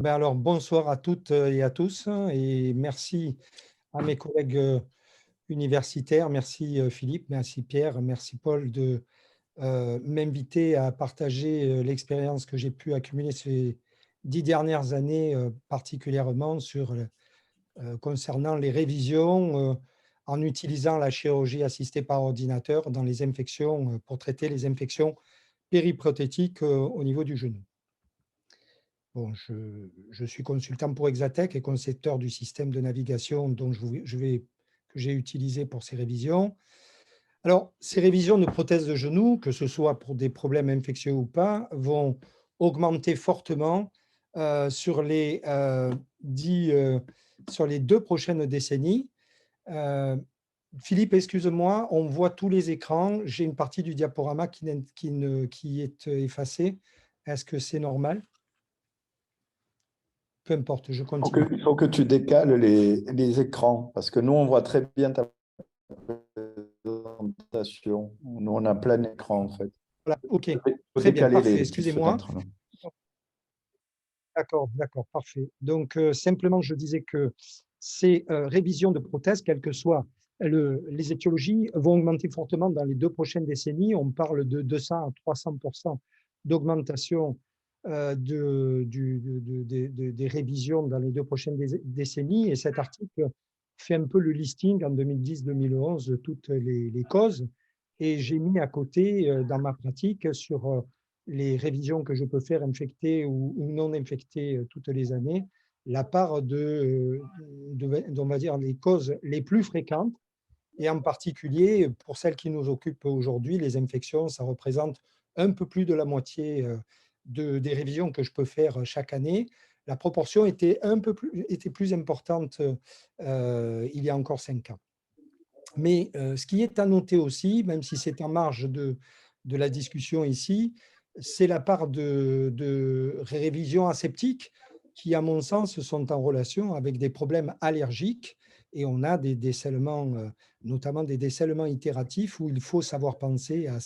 Alors, bonsoir à toutes et à tous, et merci à mes collègues universitaires. Merci Philippe, merci Pierre, merci Paul de m'inviter à partager l'expérience que j'ai pu accumuler ces 10 dernières années, particulièrement concernant les révisions en utilisant la chirurgie assistée par ordinateur dans les infections, pour traiter les infections périprothétiques au niveau du genou. Bon, je suis consultant pour Exatech et concepteur du système de navigation que j'ai utilisé pour ces révisions. Alors, ces révisions de prothèses de genoux, que ce soit pour des problèmes infectieux ou pas, vont augmenter fortement sur sur les 2 prochaines décennies. Euh, Philippe, excuse-moi, on voit tous les écrans. J'ai une partie du diaporama qui est effacée. Est-ce que c'est normal? Peu importe, je continue. Il faut que tu décales les écrans parce que nous, on voit très bien ta présentation. Nous, on a plein écran en fait. Voilà, OK, Il faut très bien, décaler parfait, les petites excusez-moi. fenêtres, là. D'accord, d'accord, parfait. Donc, simplement, je disais que ces révisions de prothèses, quelles que soient les étiologies, vont augmenter fortement dans les 2 prochaines décennies. On parle de 200 à 300% d'augmentation des révisions dans les 2 prochaines décennies. Et cet article fait un peu le listing en 2010-2011 de toutes les causes. Et j'ai mis à côté, dans ma pratique, sur les révisions que je peux faire infectées ou non infectées toutes les années, la part on va dire, les causes les plus fréquentes, et en particulier pour celles qui nous occupent aujourd'hui, les infections, ça représente un peu plus de la moitié des révisions que je peux faire chaque année. La proportion était plus importante il y a encore 5 ans. Mais ce qui est à noter aussi, même si c'est en marge de la discussion ici, c'est la part de révisions aseptiques qui, à mon sens, sont en relation avec des problèmes allergiques. Et on a des décèlements, notamment des décèlements itératifs, où il faut savoir penser à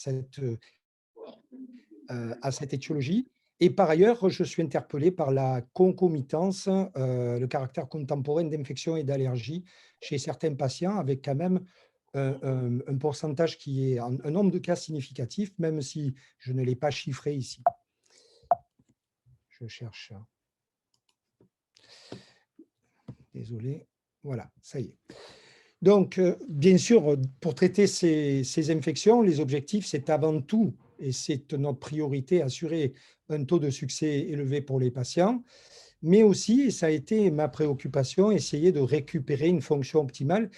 cette étiologie. Et par ailleurs, je suis interpellé par la concomitance, le caractère contemporain d'infection et d'allergie chez certains patients, avec quand même un pourcentage qui est un nombre de cas significatif, même si je ne l'ai pas chiffré ici. Je cherche. Désolé. Voilà, ça y est. Donc, bien sûr, pour traiter ces infections, les objectifs, c'est avant tout, et c'est notre priorité, assurer un taux de succès élevé pour les patients, mais aussi, et ça a été ma préoccupation, essayer de récupérer une fonction optimale.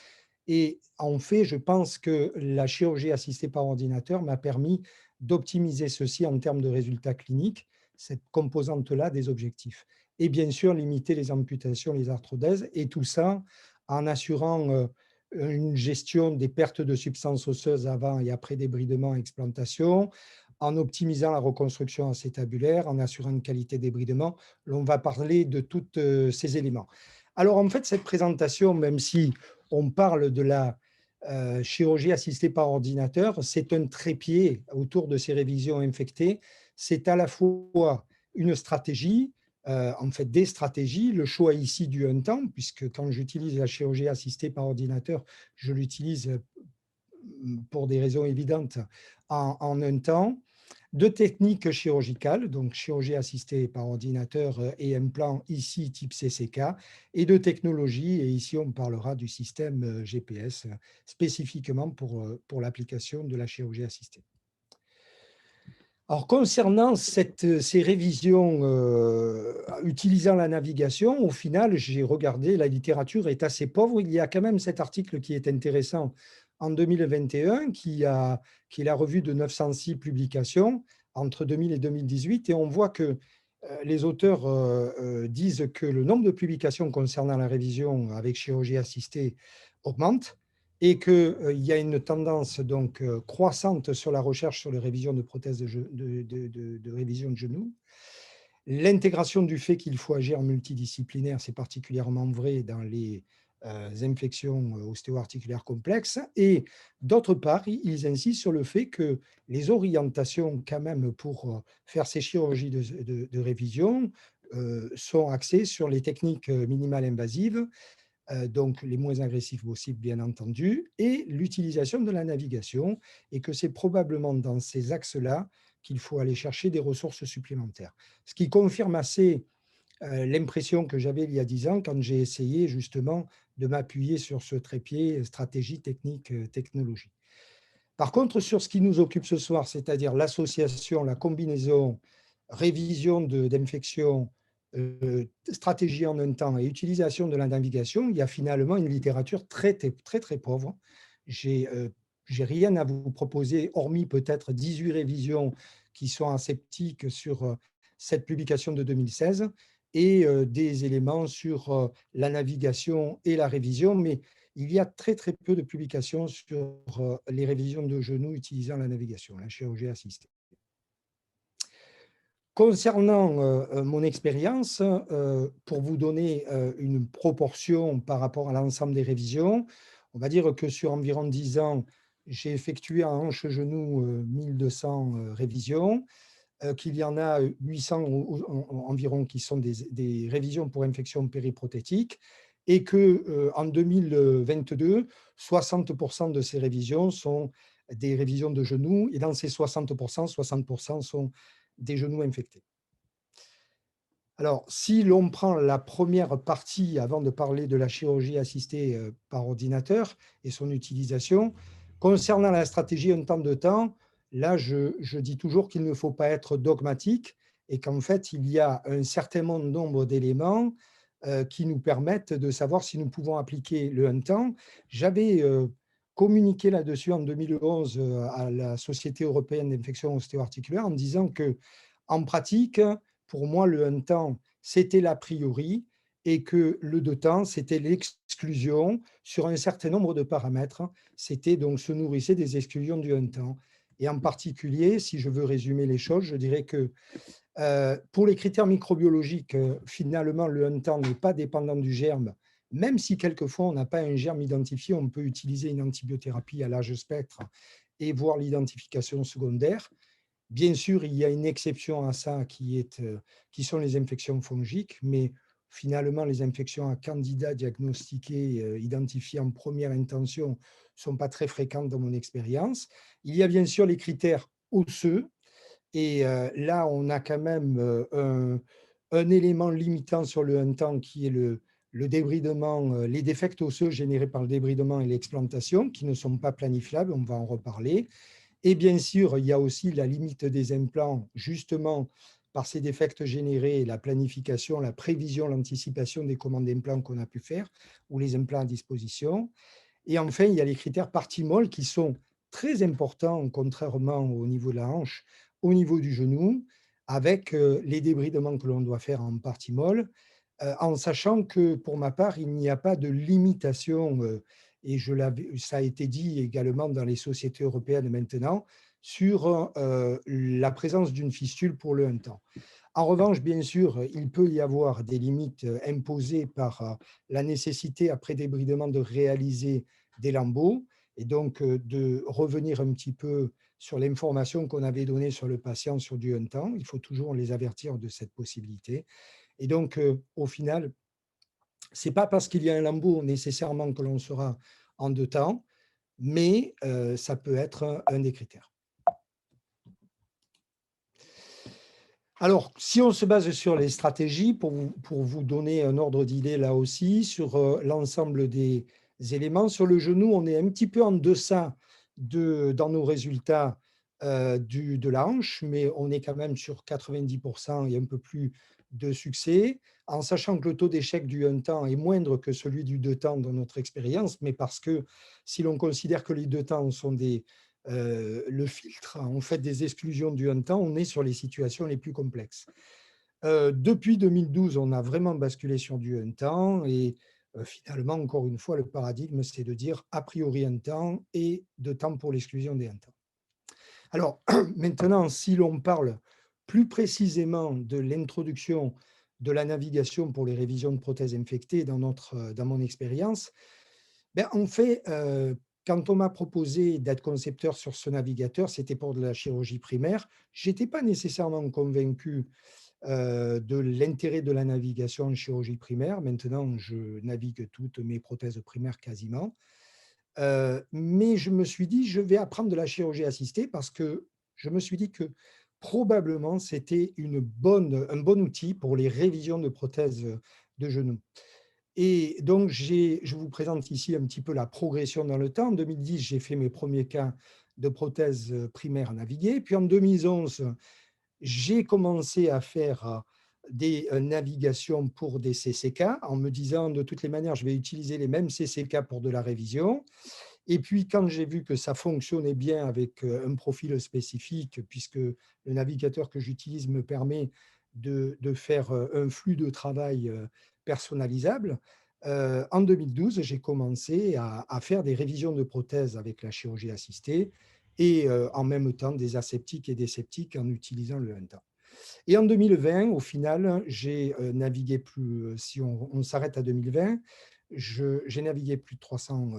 Et en fait, je pense que la chirurgie assistée par ordinateur m'a permis d'optimiser ceci en termes de résultats cliniques, cette composante-là des objectifs. Et bien sûr, limiter les amputations, les arthrodèses, et tout ça en assurant une gestion des pertes de substances osseuses avant et après débridement et explantation, en optimisant la reconstruction acétabulaire, en assurant une qualité débridement. On va parler de tous ces éléments. Alors, en fait, cette présentation, même si on parle de la chirurgie assistée par ordinateur, c'est un trépied autour de ces révisions infectées. C'est à la fois une stratégie, en fait des stratégies, le choix ici du un temps, puisque quand j'utilise la chirurgie assistée par ordinateur, je l'utilise pour des raisons évidentes en un temps, de techniques chirurgicales, donc chirurgie assistée par ordinateur et implant ici type CCK, et de technologie, et ici on parlera du système GPS spécifiquement pour l'application de la chirurgie assistée. Alors, concernant ces révisions utilisant la navigation, au final, j'ai regardé, la littérature est assez pauvre. Il y a quand même cet article qui est intéressant en 2021, qui est la revue de 906 publications entre 2000 et 2018, et on voit que les auteurs disent que le nombre de publications concernant la révision avec chirurgie assistée augmente, et qu'il y a une tendance donc croissante sur la recherche sur les révisions de prothèses de révision de genoux. L'intégration du fait qu'il faut agir multidisciplinaire, c'est particulièrement vrai dans les infections ostéo-articulaires complexes. Et d'autre part, ils insistent sur le fait que les orientations, quand même, pour faire ces chirurgies de révision sont axés sur les techniques minimales invasives, donc les moins agressifs possibles, bien entendu, et l'utilisation de la navigation, et que c'est probablement dans ces axes-là qu'il faut aller chercher des ressources supplémentaires. Ce qui confirme assez l'impression que j'avais il y a 10 ans quand j'ai essayé justement de m'appuyer sur ce trépied stratégie, technique, technologie. Par contre, sur ce qui nous occupe ce soir, c'est-à-dire l'association, la combinaison, révision d'infection, stratégie en un temps et utilisation de la navigation, il y a finalement une littérature très, très, très pauvre. J'ai rien à vous proposer, hormis peut-être 18 révisions qui sont aseptiques sur cette publication de 2016 et des éléments sur la navigation et la révision, mais il y a très, très peu de publications sur les révisions de genoux utilisant la navigation, la chirurgie assistée. Concernant mon expérience, pour vous donner une proportion par rapport à l'ensemble des révisions, on va dire que sur environ 10 ans, j'ai effectué en hanche-genou 1200 révisions, qu'il y en a 800 environ qui sont des révisions pour infection périprothétique, et qu'en 2022, 60% de ces révisions sont des révisions de genoux, et dans ces 60%, 60% sont des genoux infectés. Alors, si l'on prend la première partie, avant de parler de la chirurgie assistée par ordinateur et son utilisation, concernant la stratégie un temps de temps, là, je dis toujours qu'il ne faut pas être dogmatique et qu'en fait, il y a un certain nombre d'éléments qui nous permettent de savoir si nous pouvons appliquer le un temps. J'avais communiqué là-dessus en 2011 à la Société européenne d'infection ostéo-articulaire en disant que, en pratique, pour moi, le un temps, c'était l'a priori, et que le deux temps, c'était l'exclusion sur un certain nombre de paramètres. C'était donc se nourrissait des exclusions du un temps. Et en particulier, si je veux résumer les choses, je dirais que pour les critères microbiologiques, finalement, le un temps n'est pas dépendant du germe, même si quelquefois on n'a pas un germe identifié, on peut utiliser une antibiothérapie à large spectre et voir l'identification secondaire. Bien sûr, il y a une exception à ça qui sont les infections fongiques, mais finalement, les infections à candidats diagnostiqués, identifiés en première intention, ne sont pas très fréquentes dans mon expérience. Il y a bien sûr les critères osseux, et là, on a quand même un élément limitant sur le un temps qui est le débridement, les défects osseux générés par le débridement et l'explantation, qui ne sont pas planifiables, on va en reparler. Et bien sûr, il y a aussi la limite des implants, justement par ces défects générés, la planification, la prévision, l'anticipation des commandes d'implants qu'on a pu faire, ou les implants à disposition. Et enfin, il y a les critères partie molle qui sont très importants, contrairement au niveau de la hanche, au niveau du genou, avec les débridements que l'on doit faire en partie molle, en sachant que, pour ma part, il n'y a pas de limitation, et ça a été dit également dans les sociétés européennes maintenant, sur la présence d'une fistule pour le un temps. En revanche, bien sûr, il peut y avoir des limites imposées par la nécessité, après débridement, de réaliser des lambeaux, et donc de revenir un petit peu sur l'information qu'on avait donnée sur le patient sur du un temps. Il faut toujours les avertir de cette possibilité. Et donc, au final, ce n'est pas parce qu'il y a un lambeau nécessairement que l'on sera en deux temps, mais ça peut être un des critères. Alors, si on se base sur les stratégies, pour vous donner un ordre d'idée là aussi, sur l'ensemble des éléments, sur le genou, on est un petit peu en deçà dans nos résultats de la hanche, mais on est quand même sur 90% et un peu plus de succès, en sachant que le taux d'échec du un temps est moindre que celui du deux temps dans notre expérience, mais parce que si l'on considère que les deux temps sont le filtre en fait des exclusions du un temps, on est sur les situations les plus complexes. Depuis 2012, on a vraiment basculé sur du un temps, et finalement, encore une fois, le paradigme, c'est de dire a priori un temps et de temps pour l'exclusion des un temps. Alors, maintenant, si l'on parle plus précisément de l'introduction de la navigation pour les révisions de prothèses infectées dans mon expérience, ben, en fait, quand on m'a proposé d'être concepteur sur ce navigateur, c'était pour de la chirurgie primaire. Je n'étais pas nécessairement convaincu de l'intérêt de la navigation en chirurgie primaire. Maintenant, je navigue toutes mes prothèses primaires quasiment. Mais je me suis dit, je vais apprendre de la chirurgie assistée parce que je me suis dit que probablement c'était un bon outil pour les révisions de prothèses de genoux. Et donc, je vous présente ici un petit peu la progression dans le temps. En 2010, j'ai fait mes premiers cas de prothèses primaires naviguées. Puis en 2011, j'ai commencé à faire des navigations pour des CCK en me disant de toutes les manières, je vais utiliser les mêmes CCK pour de la révision. Et puis, quand j'ai vu que ça fonctionnait bien avec un profil spécifique, puisque le navigateur que j'utilise me permet de faire un flux de travail personnalisable, en 2012, j'ai commencé à faire des révisions de prothèses avec la chirurgie assistée et en même temps des aseptiques et des septiques en utilisant le Hunter. Et en 2020, au final, j'ai navigué plus, si on s'arrête à 2020, j'ai navigué plus de 300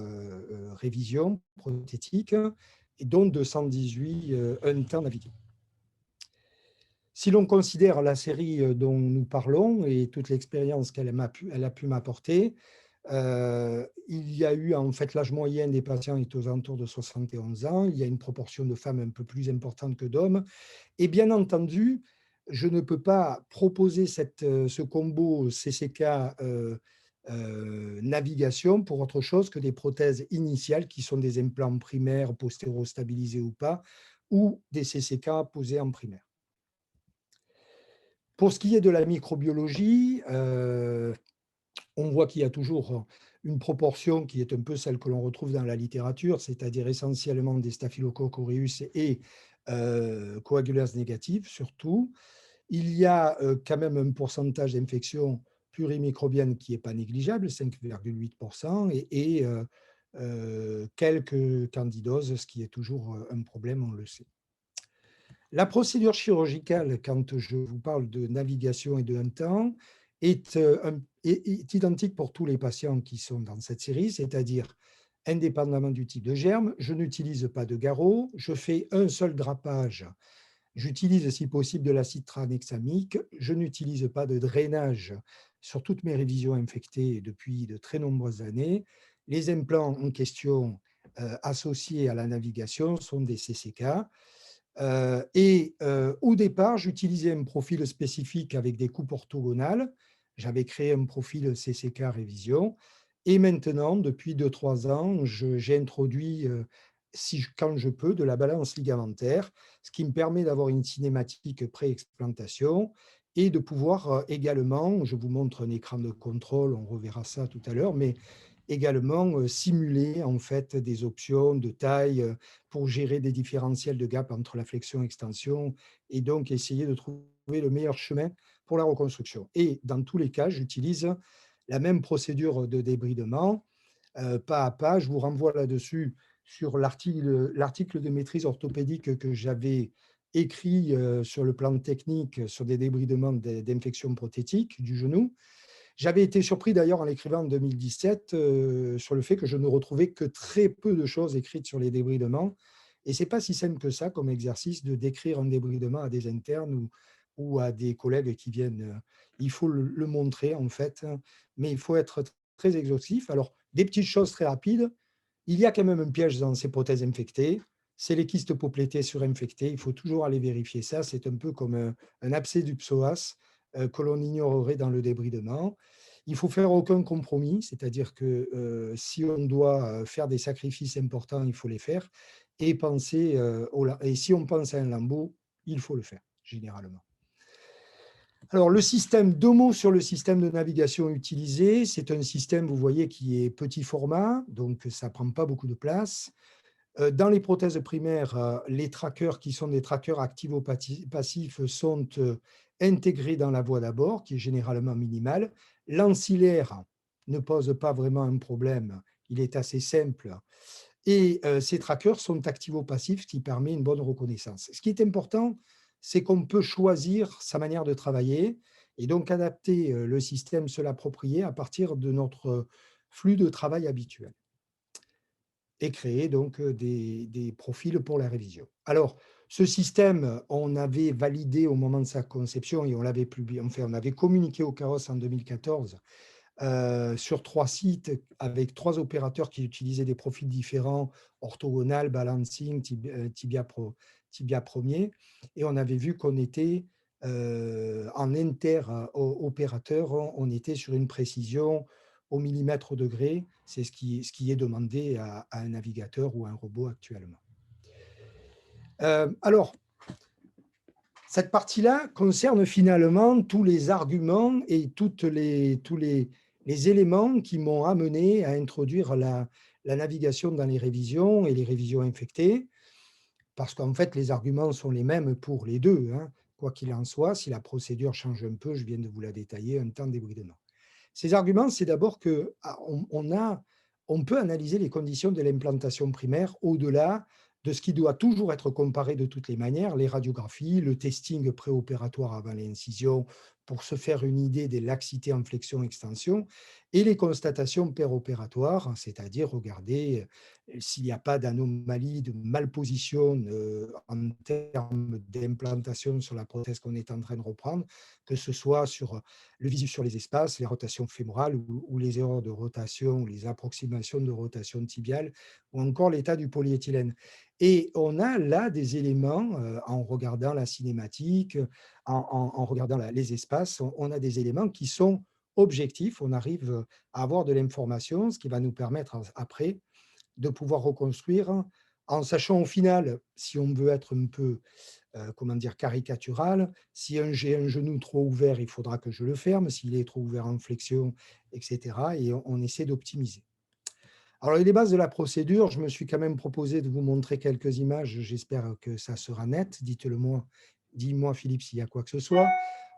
révisions prothétiques, et dont 218 un temps navigué. Si l'on considère la série dont nous parlons et toute l'expérience elle a pu m'apporter, il y a eu en fait l'âge moyen des patients est aux alentours de 71 ans, il y a une proportion de femmes un peu plus importante que d'hommes, et bien entendu, je ne peux pas proposer ce combo CCK navigation pour autre chose que des prothèses initiales qui sont des implants primaires, postéro-stabilisés ou pas, ou des CCK posés en primaire. Pour ce qui est de la microbiologie, on voit qu'il y a toujours une proportion qui est un peu celle que l'on retrouve dans la littérature, c'est-à-dire essentiellement des staphylocoques aureus et coagulase négative surtout. Il y a quand même un pourcentage d'infections plurimicrobiennes qui n'est pas négligeable, 5,8%, et quelques candidoses, ce qui est toujours un problème, on le sait. La procédure chirurgicale, quand je vous parle de navigation et de un temps, est identique pour tous les patients qui sont dans cette série, c'est-à-dire indépendamment du type de germe, je n'utilise pas de garrot, je fais un seul drapage. J'utilise, si possible, de l'acide tranexamique. Je n'utilise pas de drainage sur toutes mes révisions infectées depuis de très nombreuses années. Les implants en question associés à la navigation sont des CCK. Au départ, j'utilisais un profil spécifique avec des coupes orthogonales. J'avais créé un profil CCK révision. Et maintenant, depuis 2-3 ans, j'ai introduit, quand je peux, de la balance ligamentaire, ce qui me permet d'avoir une cinématique pré-explantation et de pouvoir également, je vous montre un écran de contrôle, on reverra ça tout à l'heure, mais également simuler en fait des options de taille pour gérer des différentiels de gap entre la flexion et extension et donc essayer de trouver le meilleur chemin pour la reconstruction. Et dans tous les cas, j'utilise la même procédure de débridement, pas à pas. Je vous renvoie là-dessus sur l'article de maîtrise orthopédique que j'avais écrit sur le plan technique sur des débridements d'infections prothétiques du genou. J'avais été surpris d'ailleurs en l'écrivant en 2017 sur le fait que je ne retrouvais que très peu de choses écrites sur les débridements. Et ce n'est pas si simple que ça comme exercice de décrire un débridement à des internes ou à des collègues qui viennent. Il faut le montrer en fait, mais il faut être très exhaustif. Alors, des petites choses très rapides. Il y a quand même un piège dans ces prothèses infectées. C'est les kystes poplitées surinfectées. Il faut toujours aller vérifier ça. C'est un peu comme un abcès du psoas que l'on ignorerait dans le débridement. Il faut faire aucun compromis, c'est-à-dire que si on doit faire des sacrifices importants, il faut les faire. Et si on pense à un lambeau, il faut le faire, généralement. Alors, deux mots sur le système de navigation utilisé. C'est un système, vous voyez, qui est petit format, donc ça ne prend pas beaucoup de place. Dans les prothèses primaires, les trackers qui sont des trackers activo-passifs sont intégrés dans la voie d'abord, qui est généralement minimale. L'ancillaire ne pose pas vraiment un problème, il est assez simple. Et ces trackers sont activo-passifs, ce qui permet une bonne reconnaissance. Ce qui est important, c'est qu'on peut choisir sa manière de travailler et donc adapter le système, se l'approprier à partir de notre flux de travail habituel et créer donc des profils pour la révision. Alors, Ce système, on avait validé au moment de sa conception et on l'avait publié, enfin, on avait communiqué au Carrosse en 2014 sur 3 sites avec 3 opérateurs qui utilisaient des profils différents, orthogonal, balancing, Tibia premier. Et on avait vu qu'on était en inter-opérateur, on était sur une précision au millimètre au degré. C'est ce qui est demandé à un navigateur ou à un robot actuellement. Alors, cette partie-là concerne finalement tous les arguments et tous les éléments qui m'ont amené à introduire la navigation dans les révisions et les révisions infectées, parce qu'en fait, les arguments sont les mêmes pour les deux, hein. Quoi qu'il en soit, si la procédure change un peu, je viens de vous la détailler, un temps débridement. Ces arguments, c'est d'abord qu'on peut analyser les conditions de l'implantation primaire au-delà de ce qui doit toujours être comparé de toutes les manières, les radiographies, le testing préopératoire avant l'incision pour se faire une idée des laxités en flexion-extension et les constatations péropératoires, c'est-à-dire regarder s'il n'y a pas d'anomalie, de malposition en termes d'implantation sur la prothèse qu'on est en train de reprendre, que ce soit sur le visu sur les espaces, les rotations fémorales ou les erreurs de rotation, ou les approximations de rotation tibiale, ou encore l'état du polyéthylène. Et on a là des éléments, en regardant la cinématique, en regardant les espaces, on a des éléments qui sont objectifs. On arrive à avoir de l'information, ce qui va nous permettre après de pouvoir reconstruire en sachant au final, si on veut être un peu comment dire, caricatural. Si j'ai un genou trop ouvert, il faudra que je le ferme. S'il est trop ouvert en flexion, etc. Et on essaie d'optimiser. Alors, les bases de la procédure, je me suis quand même proposé de vous montrer quelques images. J'espère que ça sera net. Dites-le moi, dis-moi, Philippe, s'il y a quoi que ce soit.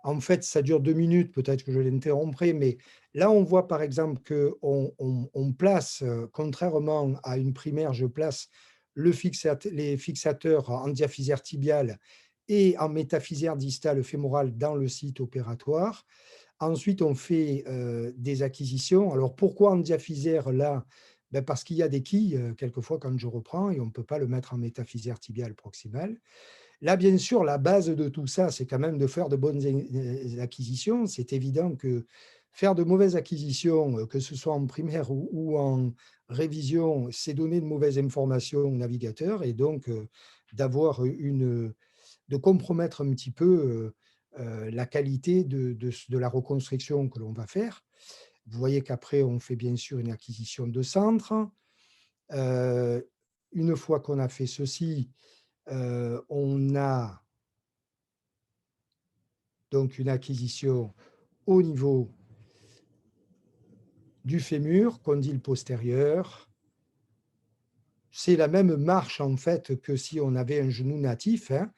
En fait, ça dure 2 minutes, peut-être que je l'interromprai, mais là, on voit par exemple qu'on place, contrairement à une primaire, je place les fixateurs en diaphysaire tibial et en métaphysaire distal fémoral dans le site opératoire. Ensuite, on fait des acquisitions. Alors, pourquoi en diaphysaire là? Ben parce qu'il y a des quilles, quelquefois, quand je reprends, et on ne peut pas le mettre en métaphysaire tibial proximal. Là, bien sûr, la base de tout ça, c'est quand même de faire de bonnes acquisitions. C'est évident que faire de mauvaises acquisitions, que ce soit en primaire ou en révision, c'est donner de mauvaises informations au navigateur et donc de compromettre un petit peu la qualité de la reconstruction que l'on va faire. Vous voyez qu'après, on fait bien sûr une acquisition de centre. Une fois qu'on a fait ceci, on a donc une acquisition au niveau du fémur, condyle postérieur. C'est la même marche en fait que si on avait un genou natif, hein.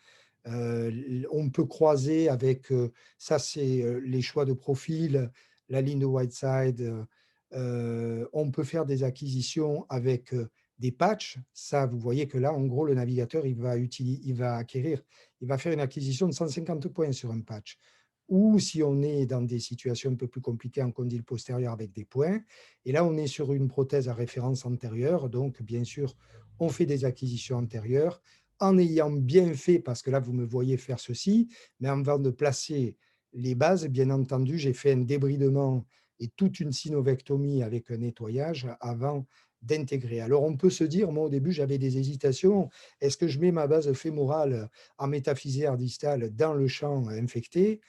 On peut croiser avec, ça c'est les choix de profil, la ligne de Whiteside. On peut faire des acquisitions avec des patchs. Ça, vous voyez que là, en gros, le navigateur, il va faire une acquisition de 150 points sur un patch. Ou si on est dans des situations un peu plus compliquées en condyle postérieur avec des points. Et là, on est sur une prothèse à référence antérieure. Donc, bien sûr, on fait des acquisitions antérieures en ayant bien fait, parce que là, vous me voyez faire ceci, mais avant de placer les bases, bien entendu, j'ai fait un débridement et toute une synovectomie avec un nettoyage avant d'intégrer. Alors, on peut se dire, moi, au début, j'avais des hésitations. Est-ce que je mets ma base fémorale en métaphysaire distale dans le champ infecté?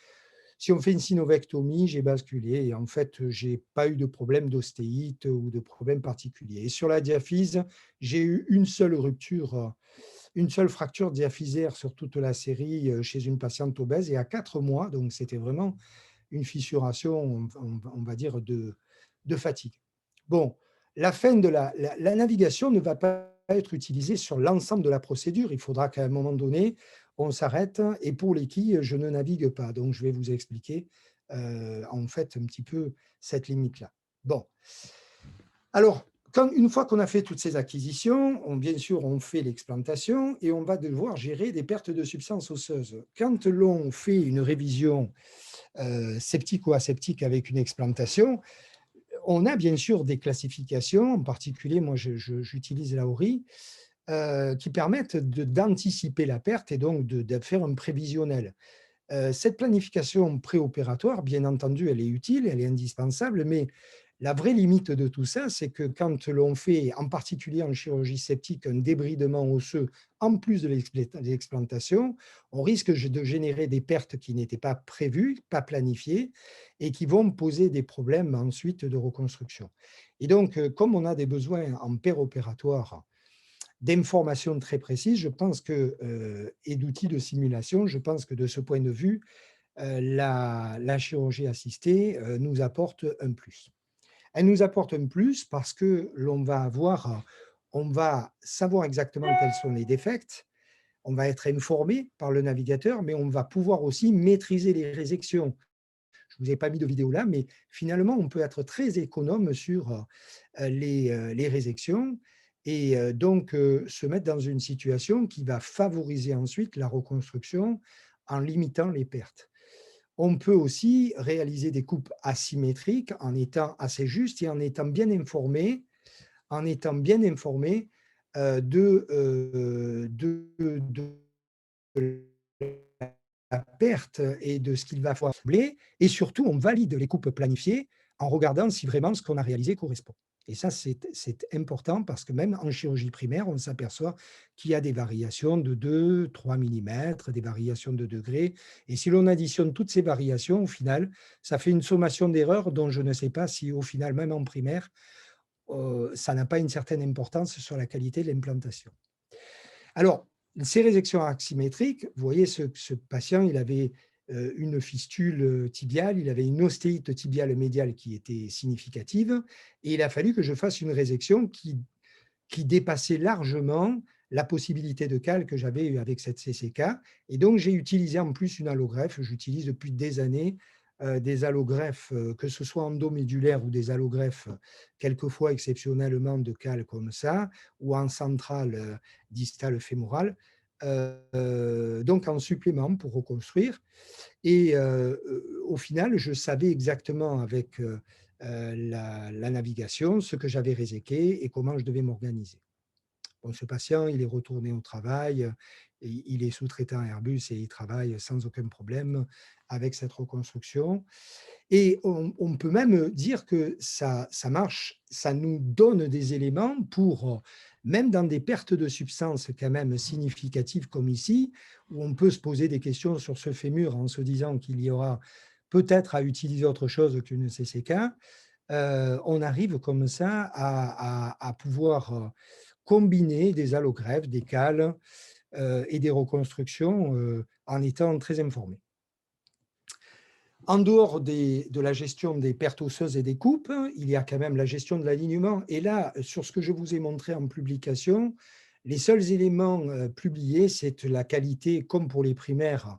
Si on fait une synovectomie, j'ai basculé et en fait, je n'ai pas eu de problème d'ostéite ou de problème particulier. Et sur la diaphyse, j'ai eu une seule rupture, une seule fracture diaphysaire sur toute la série chez une patiente obèse et à 4 mois, donc c'était vraiment une fissuration, on va dire, de fatigue. Bon, la fin de la navigation ne va pas être utilisée sur l'ensemble de la procédure. Il faudra qu'à un moment donné, on s'arrête et pour les quilles, je ne navigue pas. Donc, je vais vous expliquer en fait un petit peu cette limite-là. Bon, alors, une fois qu'on a fait toutes ces acquisitions, bien sûr, on fait l'explantation et on va devoir gérer des pertes de substances osseuses. Quand l'on fait une révision septique ou aseptique avec une explantation, on a bien sûr des classifications. En particulier, moi, j'utilise la ORI. qui permettent d'anticiper la perte et donc de faire un prévisionnel. Cette planification préopératoire, bien entendu, elle est utile, elle est indispensable, mais la vraie limite de tout ça, c'est que quand l'on fait, en particulier en chirurgie sceptique, un débridement osseux en plus de l'explantation, on risque de générer des pertes qui n'étaient pas prévues, pas planifiées, et qui vont poser des problèmes ensuite de reconstruction. Et donc, comme on a des besoins en péropératoire d'informations très précises, je pense que, et d'outils de simulation, je pense que de ce point de vue, la chirurgie assistée nous apporte un plus. Elle nous apporte un plus parce que on va savoir exactement quels sont les défects, on va être informé par le navigateur, mais on va pouvoir aussi maîtriser les résections. Je ne vous ai pas mis de vidéo là, mais finalement, on peut être très économe sur les résections et donc se mettre dans une situation qui va favoriser ensuite la reconstruction en limitant les pertes. On peut aussi réaliser des coupes asymétriques en étant assez juste et en étant bien informé de la perte et de ce qu'il va falloir combler. Et surtout, on valide les coupes planifiées en regardant si vraiment ce qu'on a réalisé correspond. Et ça, c'est important parce que même en chirurgie primaire, on s'aperçoit qu'il y a des variations de 2-3 mm, des variations de degrés. Et si l'on additionne toutes ces variations, au final, ça fait une sommation d'erreurs dont je ne sais pas si, au final, même en primaire, ça n'a pas une certaine importance sur la qualité de l'implantation. Alors, ces résections asymétriques, vous voyez, ce patient, il avait une fistule tibiale, il avait une ostéite tibiale médiale qui était significative, et il a fallu que je fasse une résection qui dépassait largement la possibilité de cale que j'avais eu avec cette CCK. Et donc, j'ai utilisé en plus une allogreffe. J'utilise depuis des années des allogreffes, que ce soit endomédulaires ou des allogreffes, quelquefois exceptionnellement de cale comme ça, ou en centrale distale fémorale, donc en supplément pour reconstruire. Et au final, je savais exactement avec la navigation ce que j'avais réséqué et comment je devais m'organiser. Bon, ce patient, il est retourné au travail, il est sous-traitant à Airbus et il travaille sans aucun problème avec cette reconstruction. Et on peut même dire que ça marche, ça nous donne des éléments pour, même dans des pertes de substances quand même significatives comme ici, où on peut se poser des questions sur ce fémur en se disant qu'il y aura peut-être à utiliser autre chose qu'une CCK, on arrive comme ça à pouvoir combiner des allogreffes, des cales et des reconstructions en étant très informé. En dehors de la gestion des pertes osseuses et des coupes, il y a quand même la gestion de l'alignement. Et là, sur ce que je vous ai montré en publication, les seuls éléments publiés, c'est la qualité, comme pour les primaires,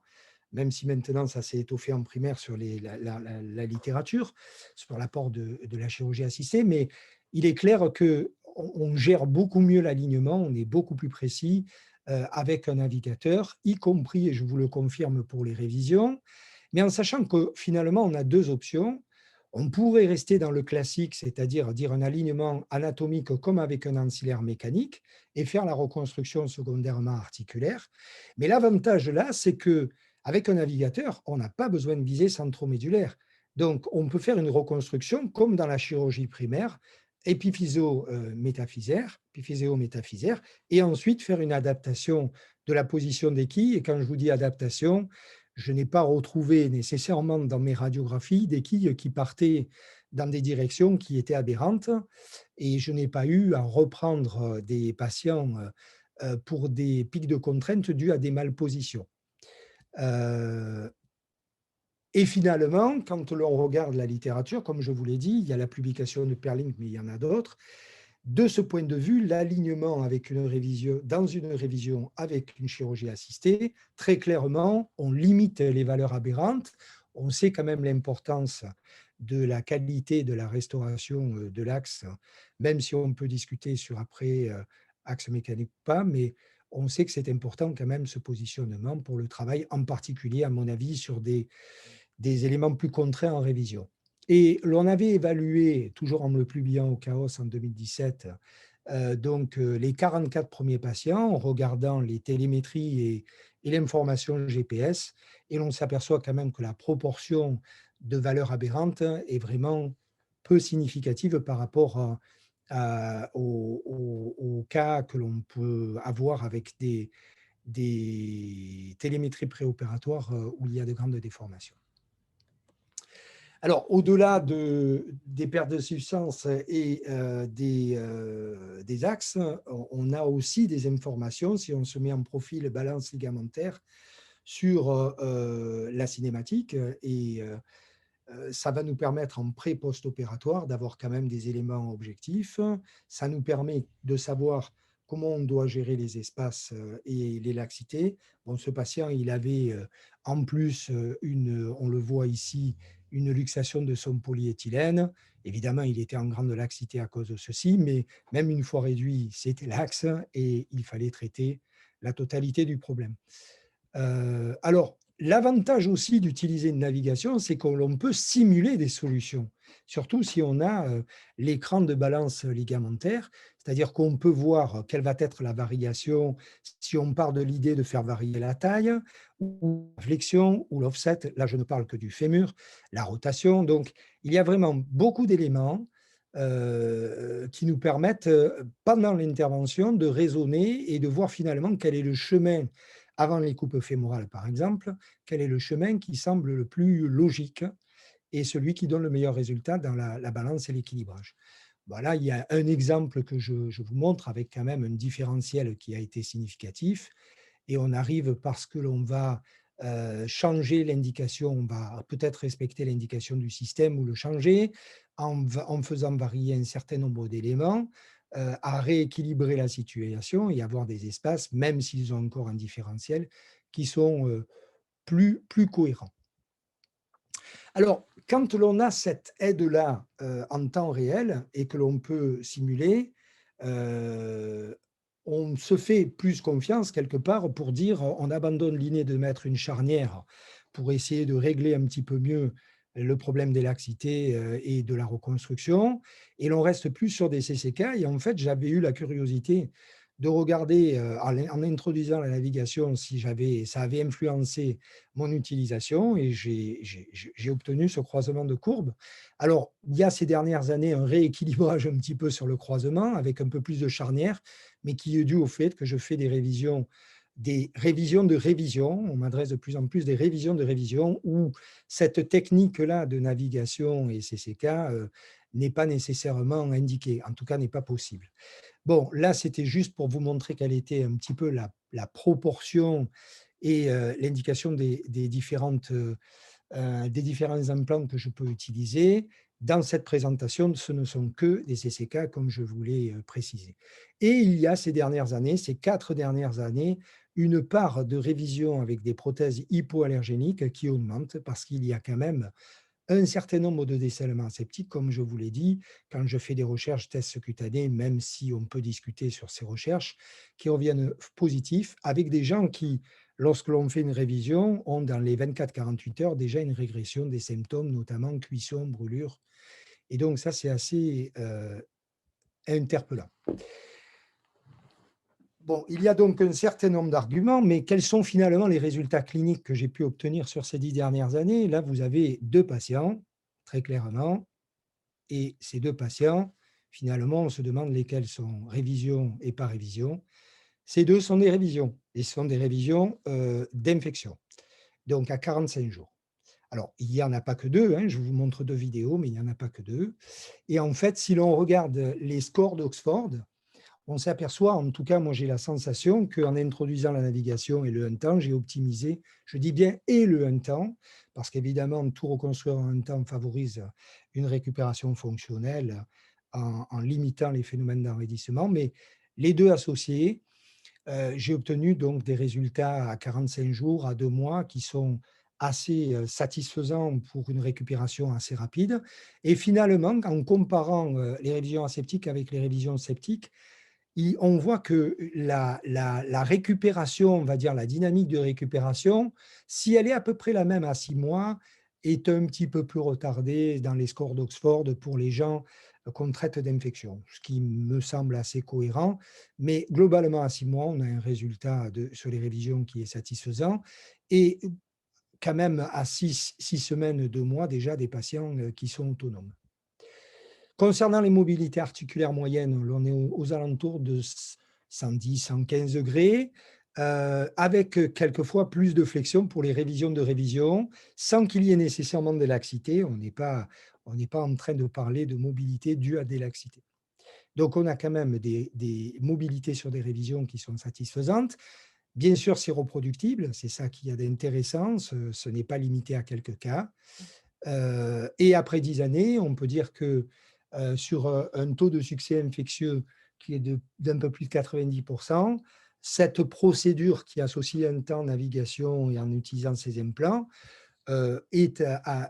même si maintenant ça s'est étoffé en primaire sur la littérature, sur l'apport de la chirurgie assistée, mais il est clair qu'on gère beaucoup mieux l'alignement, on est beaucoup plus précis avec un navigateur, y compris, et je vous le confirme pour les révisions, mais en sachant que finalement, on a deux options. On pourrait rester dans le classique, c'est-à-dire dire un alignement anatomique comme avec un ancillaire mécanique et faire la reconstruction secondairement articulaire. Mais l'avantage là, c'est qu'avec un navigateur, on n'a pas besoin de viser centromédulaire. Donc, on peut faire une reconstruction comme dans la chirurgie primaire, épiphyséo-métaphysaire, et ensuite faire une adaptation de la position des quilles. Et quand je vous dis adaptation, je n'ai pas retrouvé nécessairement dans mes radiographies des quilles qui partaient dans des directions qui étaient aberrantes et je n'ai pas eu à reprendre des patients pour des pics de contrainte dus à des malpositions. Et finalement, quand l'on regarde la littérature, comme je vous l'ai dit, il y a la publication de Perling, mais il y en a d'autres. De ce point de vue, l'alignement dans une révision avec une chirurgie assistée, très clairement, on limite les valeurs aberrantes. On sait quand même l'importance de la qualité de la restauration de l'axe, même si on peut discuter sur après axe mécanique ou pas, mais on sait que c'est important quand même ce positionnement pour le travail, en particulier, à mon avis, sur des éléments plus contraints en révision. Et l'on avait évalué, toujours en me publiant au Chaos en 2017, donc les 44 premiers patients en regardant les télémétries et l'information GPS, et l'on s'aperçoit quand même que la proportion de valeurs aberrantes est vraiment peu significative par rapport aux cas que l'on peut avoir avec des télémétries préopératoires où il y a de grandes déformations. Alors, au-delà des pertes de substance et des axes, on a aussi des informations, si on se met en profil balance ligamentaire, sur la cinématique. Et ça va nous permettre en pré-post-opératoire d'avoir quand même des éléments objectifs. Ça nous permet de savoir comment on doit gérer les espaces et les laxités. Bon, ce patient, il avait en plus, on le voit ici, une luxation de son polyéthylène. Évidemment, il était en grande laxité à cause de ceci, mais même une fois réduit, c'était laxe et il fallait traiter la totalité du problème. Alors, l'avantage aussi d'utiliser une navigation, c'est que l'on peut simuler des solutions, surtout si on a l'écran de balance ligamentaire, c'est-à-dire qu'on peut voir quelle va être la variation si on part de l'idée de faire varier la taille, ou la flexion, ou l'offset, là je ne parle que du fémur, la rotation. Donc, il y a vraiment beaucoup d'éléments qui nous permettent, pendant l'intervention, de raisonner et de voir finalement quel est le chemin avant les coupes fémorales, par exemple, quel est le chemin qui semble le plus logique et celui qui donne le meilleur résultat dans la balance et l'équilibrage. Voilà, il y a un exemple que je vous montre avec quand même un différentiel qui a été significatif. Et on arrive parce que l'on va changer l'indication, on va peut-être respecter l'indication du système ou le changer en faisant varier un certain nombre d'éléments, à rééquilibrer la situation et avoir des espaces, même s'ils ont encore un différentiel, qui sont plus cohérents. Alors, quand l'on a cette aide-là en temps réel et que l'on peut simuler, euh, on se fait plus confiance quelque part pour dire on abandonne l'idée de mettre une charnière pour essayer de régler un petit peu mieux le problème des laxités et de la reconstruction, et l'on reste plus sur des CCK. Et en fait, j'avais eu la curiosité de regarder en introduisant la navigation si ça avait influencé mon utilisation, et j'ai obtenu ce croisement de courbes. Alors, il y a ces dernières années un rééquilibrage un petit peu sur le croisement avec un peu plus de charnière, mais qui est dû au fait que je fais des révisions de révision. On m'adresse de plus en plus des révisions de révision où cette technique-là de navigation et CCK n'est pas nécessairement indiquée, en tout cas n'est pas possible. Bon, là, c'était juste pour vous montrer quelle était un petit peu la proportion et l'indication des différents implants que je peux utiliser. Dans cette présentation, ce ne sont que des CCK, comme je vous l'ai précisé. Et il y a ces 4 dernières années, une part de révision avec des prothèses hypoallergéniques qui augmente parce qu'il y a quand même un certain nombre de décèlements aseptiques, comme je vous l'ai dit, quand je fais des recherches tests cutanés, même si on peut discuter sur ces recherches, qui reviennent positifs, avec des gens qui, lorsque l'on fait une révision, ont dans les 24-48 heures déjà une régression des symptômes, notamment cuisson, brûlure. Et donc ça, c'est assez interpellant. Bon, il y a donc un certain nombre d'arguments, mais quels sont finalement les résultats cliniques que j'ai pu obtenir sur ces 10 dernières années? Là, vous avez 2 patients, très clairement, et ces 2 patients, finalement, on se demande lesquels sont révision et pas révision. Ces 2 sont des révisions, et ce sont des révisions d'infection, donc à 45 jours. Alors, il n'y en a pas que 2, hein, je vous montre 2 vidéos, mais il n'y en a pas que 2. Et en fait, si l'on regarde les scores d'Oxford, on s'aperçoit, en tout cas, moi j'ai la sensation qu'en introduisant la navigation et le 1 temps, j'ai optimisé, je dis bien et le 1 temps, parce qu'évidemment, tout reconstruire en 1 temps favorise une récupération fonctionnelle en limitant les phénomènes d'enraidissement, mais les 2 associés, j'ai obtenu donc des résultats à 45 jours, à 2 mois, qui sont assez satisfaisants pour une récupération assez rapide. Et finalement, en comparant les révisions aseptiques avec les révisions septiques, on voit que la récupération, on va dire la dynamique de récupération, si elle est à peu près la même à 6 mois, est un petit peu plus retardé dans les scores d'Oxford pour les gens qu'on traite d'infection, ce qui me semble assez cohérent. Mais globalement, à 6 mois, on a un résultat sur les révisions qui est satisfaisant. Et quand même, à 6 semaines, 2 mois, déjà des patients qui sont autonomes. Concernant les mobilités articulaires moyennes, on est aux alentours de 110, 115 degrés, avec quelquefois plus de flexion pour les révisions de révision, sans qu'il y ait nécessairement de laxité. On n'est pas en train de parler de mobilité due à des laxités. Donc, on a quand même des mobilités sur des révisions qui sont satisfaisantes. Bien sûr, c'est reproductible, c'est ça qui est d'intéressant, ce n'est pas limité à quelques cas. Et après 10 années, on peut dire que sur un taux de succès infectieux qui est d'un peu plus de 90%, cette procédure qui associe un temps navigation et en utilisant ces implants est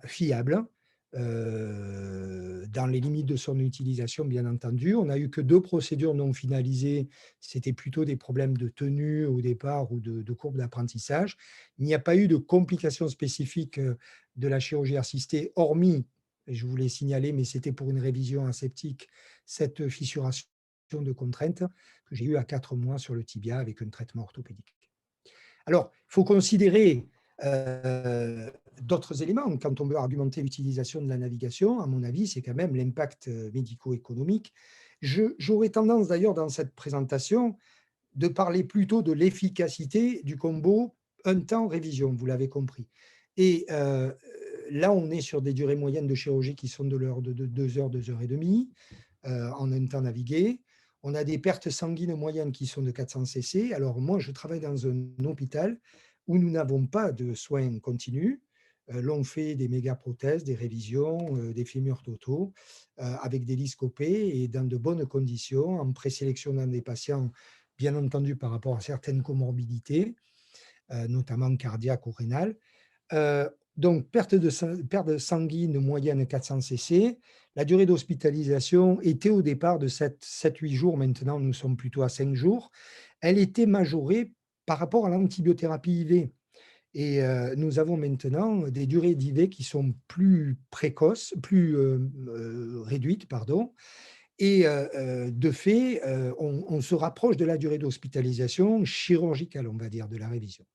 fiable dans les limites de son utilisation, bien entendu. On n'a eu que 2 procédures non finalisées. C'était plutôt des problèmes de tenue au départ ou de courbe d'apprentissage. Il n'y a pas eu de complications spécifiques de la chirurgie assistée, hormis, et je voulais signaler, mais c'était pour une révision aseptique, cette fissuration de contrainte que j'ai eue à 4 mois sur le tibia avec un traitement orthopédique. Alors, il faut considérer d'autres éléments. Quand on veut argumenter l'utilisation de la navigation, à mon avis, c'est quand même l'impact médico-économique. J'aurais tendance d'ailleurs dans cette présentation de parler plutôt de l'efficacité du combo un temps révision, vous l'avez compris. Et là, on est sur des durées moyennes de chirurgie qui sont de l'ordre de 2 heures, 2 heures et demie en un temps navigué. On a des pertes sanguines moyennes qui sont de 400 cc. Alors moi, je travaille dans un hôpital où nous n'avons pas de soins continus. L'on fait des méga-prothèses, des révisions, des fémurs totaux avec des lits scopés et dans de bonnes conditions, en présélectionnant des patients, bien entendu par rapport à certaines comorbidités, notamment cardiaques ou rénales. Donc, perte sanguine moyenne 400 cc. La durée d'hospitalisation était au départ de 7-8 jours. Maintenant, nous sommes plutôt à 5 jours. Elle était majorée par rapport à l'antibiothérapie IV. Et nous avons maintenant des durées d'IV qui sont plus précoces, plus réduites, pardon. Et de fait, on se rapproche de la durée d'hospitalisation chirurgicale, on va dire, de la révision.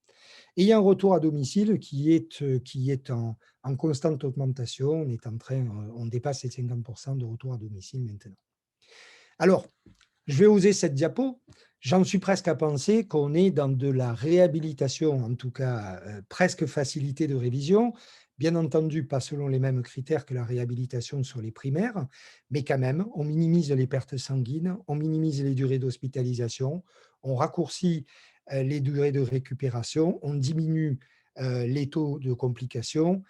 Et il y a un retour à domicile qui est en constante augmentation. On dépasse les 50% de retour à domicile maintenant. Alors, je vais oser cette diapo. J'en suis presque à penser qu'on est dans de la réhabilitation, en tout cas presque facilité de révision. Bien entendu, pas selon les mêmes critères que la réhabilitation sur les primaires, mais quand même, on minimise les pertes sanguines, on minimise les durées d'hospitalisation, on raccourcit les durées de récupération, on diminue les taux de complications.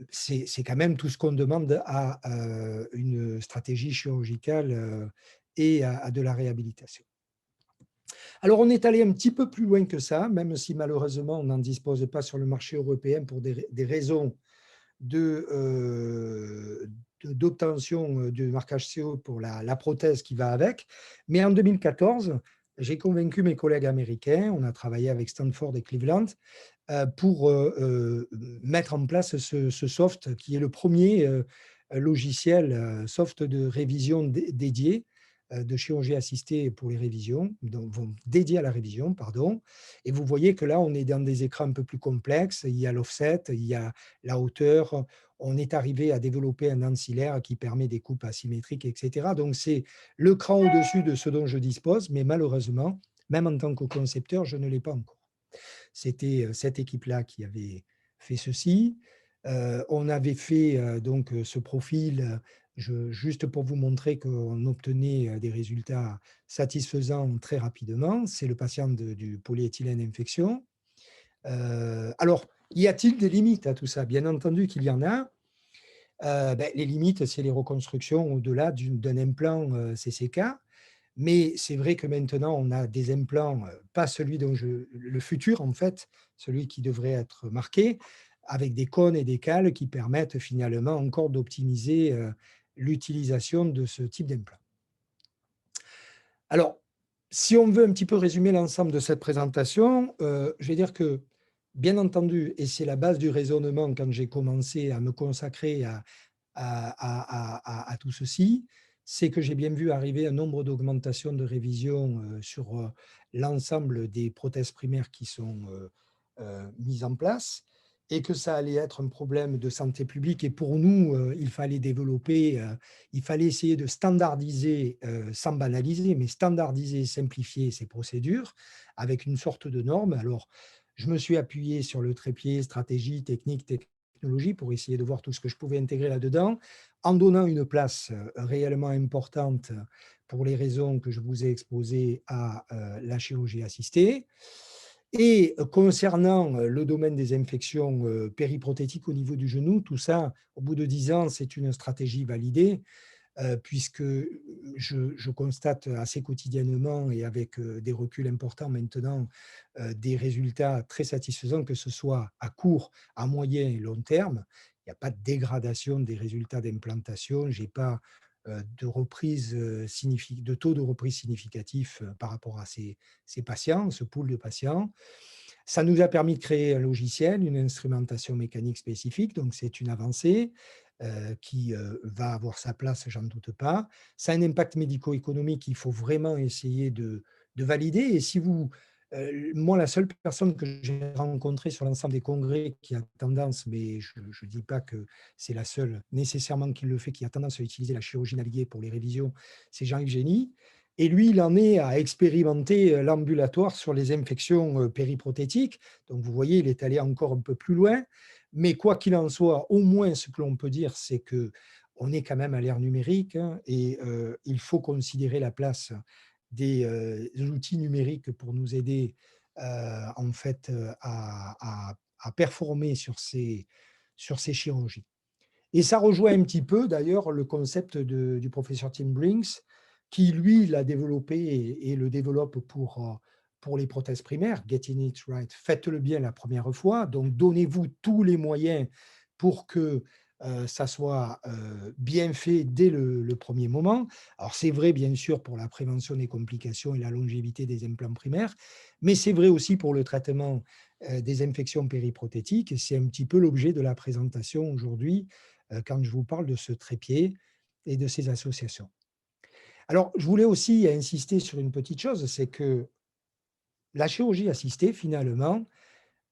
C'est quand même tout ce qu'on demande à une stratégie chirurgicale et à de la réhabilitation. Alors, on est allé un petit peu plus loin que ça, même si malheureusement, on n'en dispose pas sur le marché européen pour des raisons d'obtention du marquage CO pour la prothèse qui va avec. Mais en 2014, j'ai convaincu mes collègues américains, on a travaillé avec Stanford et Cleveland, pour mettre en place ce soft qui est le premier logiciel soft de révision dédié de chirurgie assistée pour les révisions, donc dédié à la révision, pardon. Et vous voyez que là, on est dans des écrans un peu plus complexes. Il y a l'offset, il y a la hauteur. On est arrivé à développer un ancillaire qui permet des coupes asymétriques, etc. Donc, c'est le cran au-dessus de ce dont je dispose, mais malheureusement, même en tant que concepteur, je ne l'ai pas encore. C'était cette équipe-là qui avait fait ceci. On avait fait donc ce profil juste pour vous montrer qu'on obtenait des résultats satisfaisants très rapidement. C'est le patient du polyéthylène infection. Alors, y a-t-il des limites à tout ça? Bien entendu qu'il y en a. Les limites, c'est les reconstructions au-delà d'un implant CCK. Mais c'est vrai que maintenant, on a des implants, pas celui dont le futur, en fait, celui qui devrait être marqué, avec des cônes et des cales qui permettent finalement encore d'optimiser l'utilisation de ce type d'implant. Alors, si on veut un petit peu résumer l'ensemble de cette présentation, je vais dire que bien entendu, et c'est la base du raisonnement quand j'ai commencé à me consacrer à tout ceci, c'est que j'ai bien vu arriver un nombre d'augmentations de révisions sur l'ensemble des prothèses primaires qui sont mises en place et que ça allait être un problème de santé publique. Et pour nous, il fallait développer, il fallait essayer de standardiser, sans banaliser, mais standardiser et simplifier ces procédures avec une sorte de norme. Alors, je me suis appuyé sur le trépied stratégie, technique, technologie pour essayer de voir tout ce que je pouvais intégrer là-dedans, en donnant une place réellement importante pour les raisons que je vous ai exposées à la chirurgie assistée. Et concernant le domaine des infections périprothétiques au niveau du genou, tout ça, au bout de 10 ans, c'est une stratégie validée puisque je constate assez quotidiennement et avec des reculs importants maintenant des résultats très satisfaisants, que ce soit à court, à moyen et long terme. Il n'y a pas de dégradation des résultats d'implantation, je n'ai pas de taux de reprise significatif par rapport à ces patients, ce pool de patients. Ça nous a permis de créer un logiciel, une instrumentation mécanique spécifique, donc c'est une avancée qui va avoir sa place, j'en doute pas. Ça a un impact médico-économique qu'il faut vraiment essayer de valider. Et si vous, moi, la seule personne que j'ai rencontrée sur l'ensemble des congrès qui a tendance, mais je ne dis pas que c'est la seule nécessairement qui le fait, qui a tendance à utiliser la chirurgie naviguée pour les révisions, c'est Jean-Yves Génie. Et lui, il en est à expérimenter l'ambulatoire sur les infections périprothétiques. Donc, vous voyez, il est allé encore un peu plus loin. Mais quoi qu'il en soit, au moins, ce que l'on peut dire, c'est qu'on est quand même à l'ère numérique hein, et il faut considérer la place des outils numériques pour nous aider en fait à performer sur ces chirurgies. Et ça rejoint un petit peu d'ailleurs le concept du professeur Tim Brinks, qui lui l'a développé et le développe pour les prothèses primaires. Getting it right, faites-le bien la première fois, donc donnez-vous tous les moyens pour que ça soit bien fait dès le premier moment. Alors c'est vrai bien sûr pour la prévention des complications et la longévité des implants primaires, mais c'est vrai aussi pour le traitement des infections périprothétiques, et c'est un petit peu l'objet de la présentation aujourd'hui quand je vous parle de ce trépied et de ces associations. Alors, je voulais aussi insister sur une petite chose, c'est que la chirurgie assistée, finalement,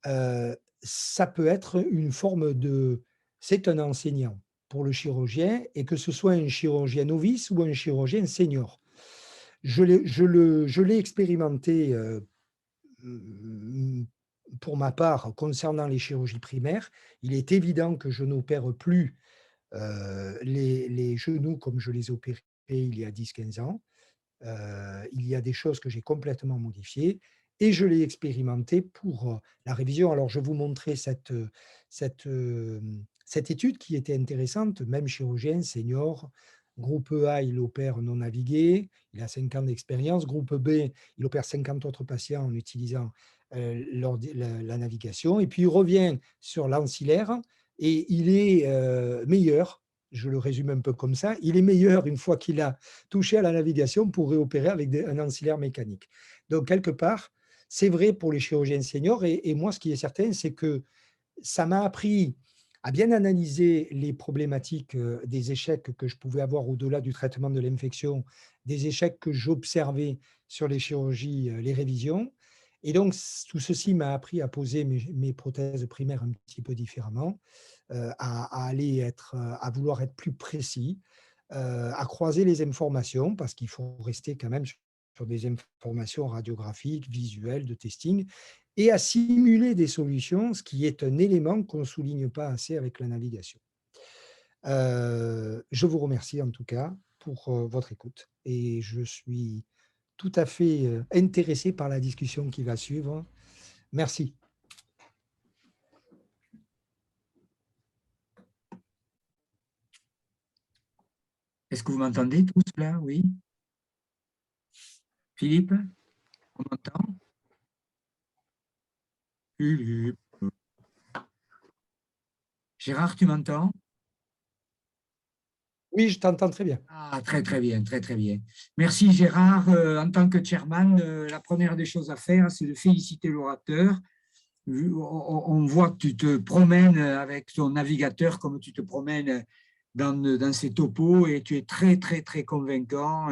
ça peut être une forme de... C'est un enseignant pour le chirurgien, et que ce soit un chirurgien novice ou un chirurgien senior. Je l'ai expérimenté pour ma part concernant les chirurgies primaires. Il est évident que je n'opère plus les genoux comme je les opérais il y a 10-15 ans. Il y a des choses que j'ai complètement modifiées et je l'ai expérimenté pour la révision. Alors, je vous montrais cette étude qui était intéressante, même chirurgien, senior. Groupe A, il opère non navigué, il a 5 ans d'expérience. Groupe B, il opère 50 autres patients en utilisant la navigation. Et puis, il revient sur l'ancillaire et il est meilleur. Je le résume un peu comme ça. Il est meilleur une fois qu'il a touché à la navigation pour réopérer avec un ancillaire mécanique. Donc, quelque part, c'est vrai pour les chirurgiens seniors. Et moi, ce qui est certain, c'est que ça m'a appris à bien analyser les problématiques des échecs que je pouvais avoir au-delà du traitement de l'infection, des échecs que j'observais sur les chirurgies, les révisions. Et donc, tout ceci m'a appris à poser mes prothèses primaires un petit peu différemment, à vouloir être plus précis, à croiser les informations, parce qu'il faut rester quand même sur des informations radiographiques, visuelles, de testing, et à simuler des solutions, ce qui est un élément qu'on ne souligne pas assez avec la navigation. Je vous remercie en tout cas pour votre écoute et je suis tout à fait intéressé par la discussion qui va suivre. Merci. Est-ce que vous m'entendez tous là? Oui. Philippe, on m'entend? Philippe. Gérard, tu m'entends? Oui, je t'entends très bien. Ah, très, très bien, très, très bien. Merci Gérard. En tant que chairman, la première des choses à faire, c'est de féliciter l'orateur on voit que tu te promènes avec ton navigateur comme tu te promènes dans ces topos et tu es très, très, très convaincant.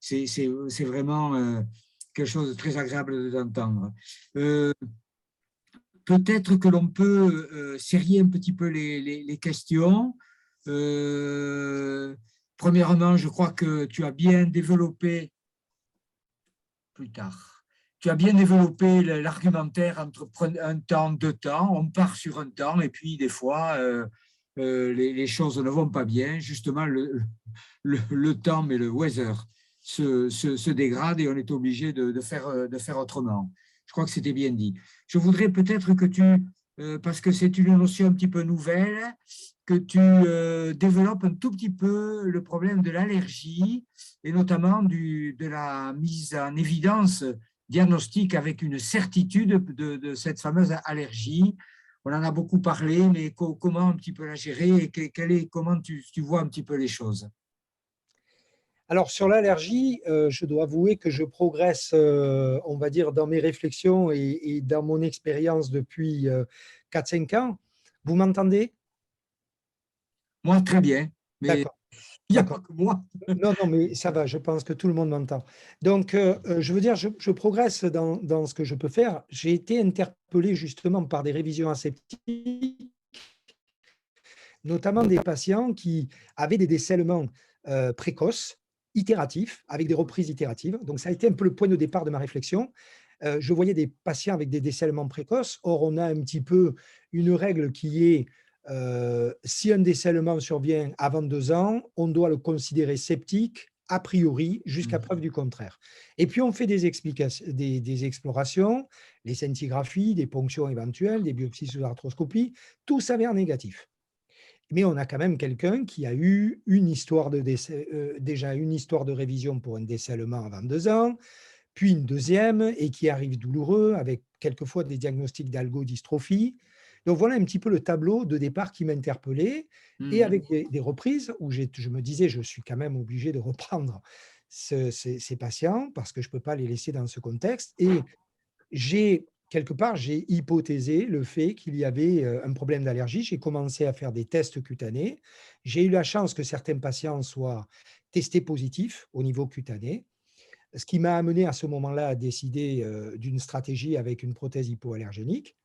C'est vraiment quelque chose de très agréable d'entendre. Peut-être que l'on peut serrer un petit peu les questions. Premièrement, je crois que tu as bien développé plus tard. Tu as bien développé l'argumentaire entre un temps, deux temps. On part sur un temps et puis des fois, les choses ne vont pas bien. Justement, le temps, mais le weather se dégrade et on est obligé de faire autrement. Je crois que c'était bien dit. Je voudrais peut-être que tu, parce que c'est une notion un petit peu nouvelle, que tu développes un tout petit peu le problème de l'allergie et notamment de la mise en évidence diagnostique avec une certitude de cette fameuse allergie. On en a beaucoup parlé, mais comment un petit peu la gérer et comment tu vois un petit peu les choses? Alors, sur l'allergie, je dois avouer que je progresse, on va dire, dans mes réflexions et dans mon expérience depuis 4-5 ans. Vous m'entendez? Moi, très bien, mais D'accord, il n'y a pas d'accord. que moi. Non, non, mais ça va, je pense que tout le monde m'entend. Donc, je veux dire, je progresse dans ce que je peux faire. J'ai été interpellé justement par des révisions aseptiques, notamment des patients qui avaient des décèlements précoces, itératifs, avec des reprises itératives. Donc, ça a été un peu le point de départ de ma réflexion. Je voyais des patients avec des décèlements précoces. Or, on a un petit peu une règle qui est si un décèlement survient avant 2 ans, on doit le considérer septique a priori jusqu'à preuve du contraire. Et puis on fait des explications, des explorations, les scintigraphies, des ponctions éventuelles, des biopsies sous arthroscopie, tout s'avère négatif. Mais on a quand même quelqu'un qui a eu une histoire de décès, déjà une histoire de révision pour un décèlement avant 2 ans, puis une deuxième et qui arrive douloureux avec quelquefois des diagnostics d'algodystrophie. Donc voilà un petit peu le tableau de départ qui m'interpellait et avec des reprises où je me disais je suis quand même obligé de reprendre ces patients parce que je ne peux pas les laisser dans ce contexte. Et quelque part, j'ai hypothésé le fait qu'il y avait un problème d'allergie. J'ai commencé à faire des tests cutanés. J'ai eu la chance que certains patients soient testés positifs au niveau cutané, ce qui m'a amené à ce moment-là à décider d'une stratégie avec une prothèse hypoallergénique,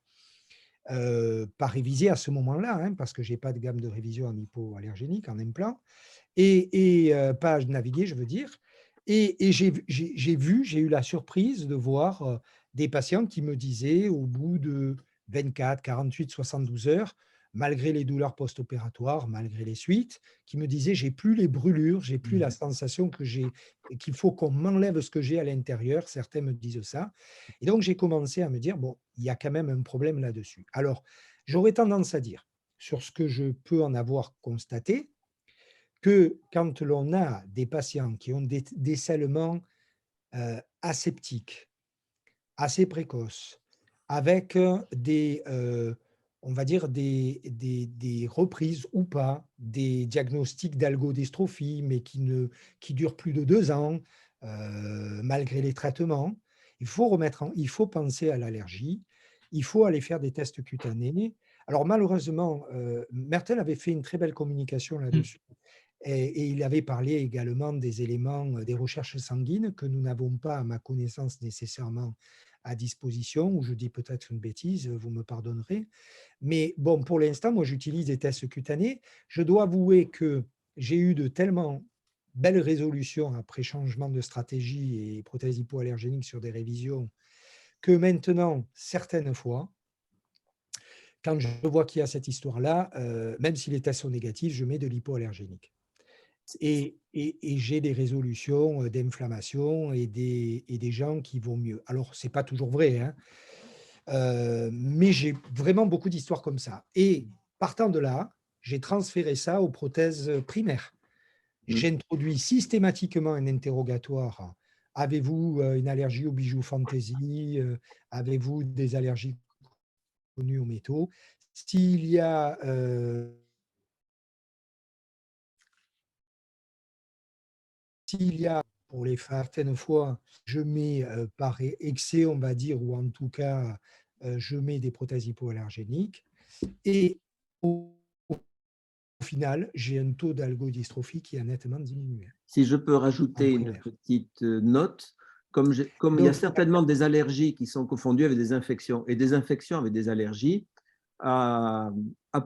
pas révisée à ce moment-là, hein, parce que je n'ai pas de gamme de révision en hypoallergénique, en implant, et pas naviguer, je veux dire. Et j'ai eu la surprise de voir des patients qui me disaient au bout de 24, 48, 72 heures, malgré les douleurs post-opératoires, malgré les suites, qui me disaient j'ai plus les brûlures, j'ai plus la sensation qu'il faut qu'on m'enlève ce que j'ai à l'intérieur. Certains me disent ça. Et donc j'ai commencé à me dire bon, il y a quand même un problème là-dessus. Alors, j'aurais tendance à dire, sur ce que je peux en avoir constaté, que quand l'on a des patients qui ont des décèlements aseptiques, assez précoces, avec on va dire des reprises ou pas, des diagnostics d'algodystrophie, mais qui durent plus de 2 ans, malgré les traitements, il faut penser à l'allergie, il faut aller faire des tests cutanés. Alors malheureusement, Mertel avait fait une très belle communication là-dessus. Et il avait parlé également des éléments, des recherches sanguines que nous n'avons pas, à ma connaissance, nécessairement à disposition, ou je dis peut-être une bêtise, vous me pardonnerez. Mais bon, pour l'instant, moi, j'utilise des tests cutanés. Je dois avouer que j'ai eu de tellement belles résolutions après changement de stratégie et prothèse hypoallergénique sur des révisions que maintenant, certaines fois, quand je vois qu'il y a cette histoire-là, même si les tests sont négatifs, je mets de l'hypoallergénique. Et j'ai des résolutions d'inflammation et des gens qui vont mieux. Alors, ce n'est pas toujours vrai, hein, mais j'ai vraiment beaucoup d'histoires comme ça. Et partant de là, j'ai transféré ça aux prothèses primaires. J'introduis systématiquement un interrogatoire. Avez-vous une allergie aux bijoux fantaisie? Avez-vous des allergies connues aux métaux? S'il y a pour les certaines fois, je mets par excès, on va dire, ou en tout cas je mets des prothèses hypoallergéniques et au final, j'ai un taux d'algodystrophie qui a nettement diminué. Si je peux rajouter une petite note, comme il y a certainement des allergies qui sont confondues avec des infections et des infections avec des allergies, à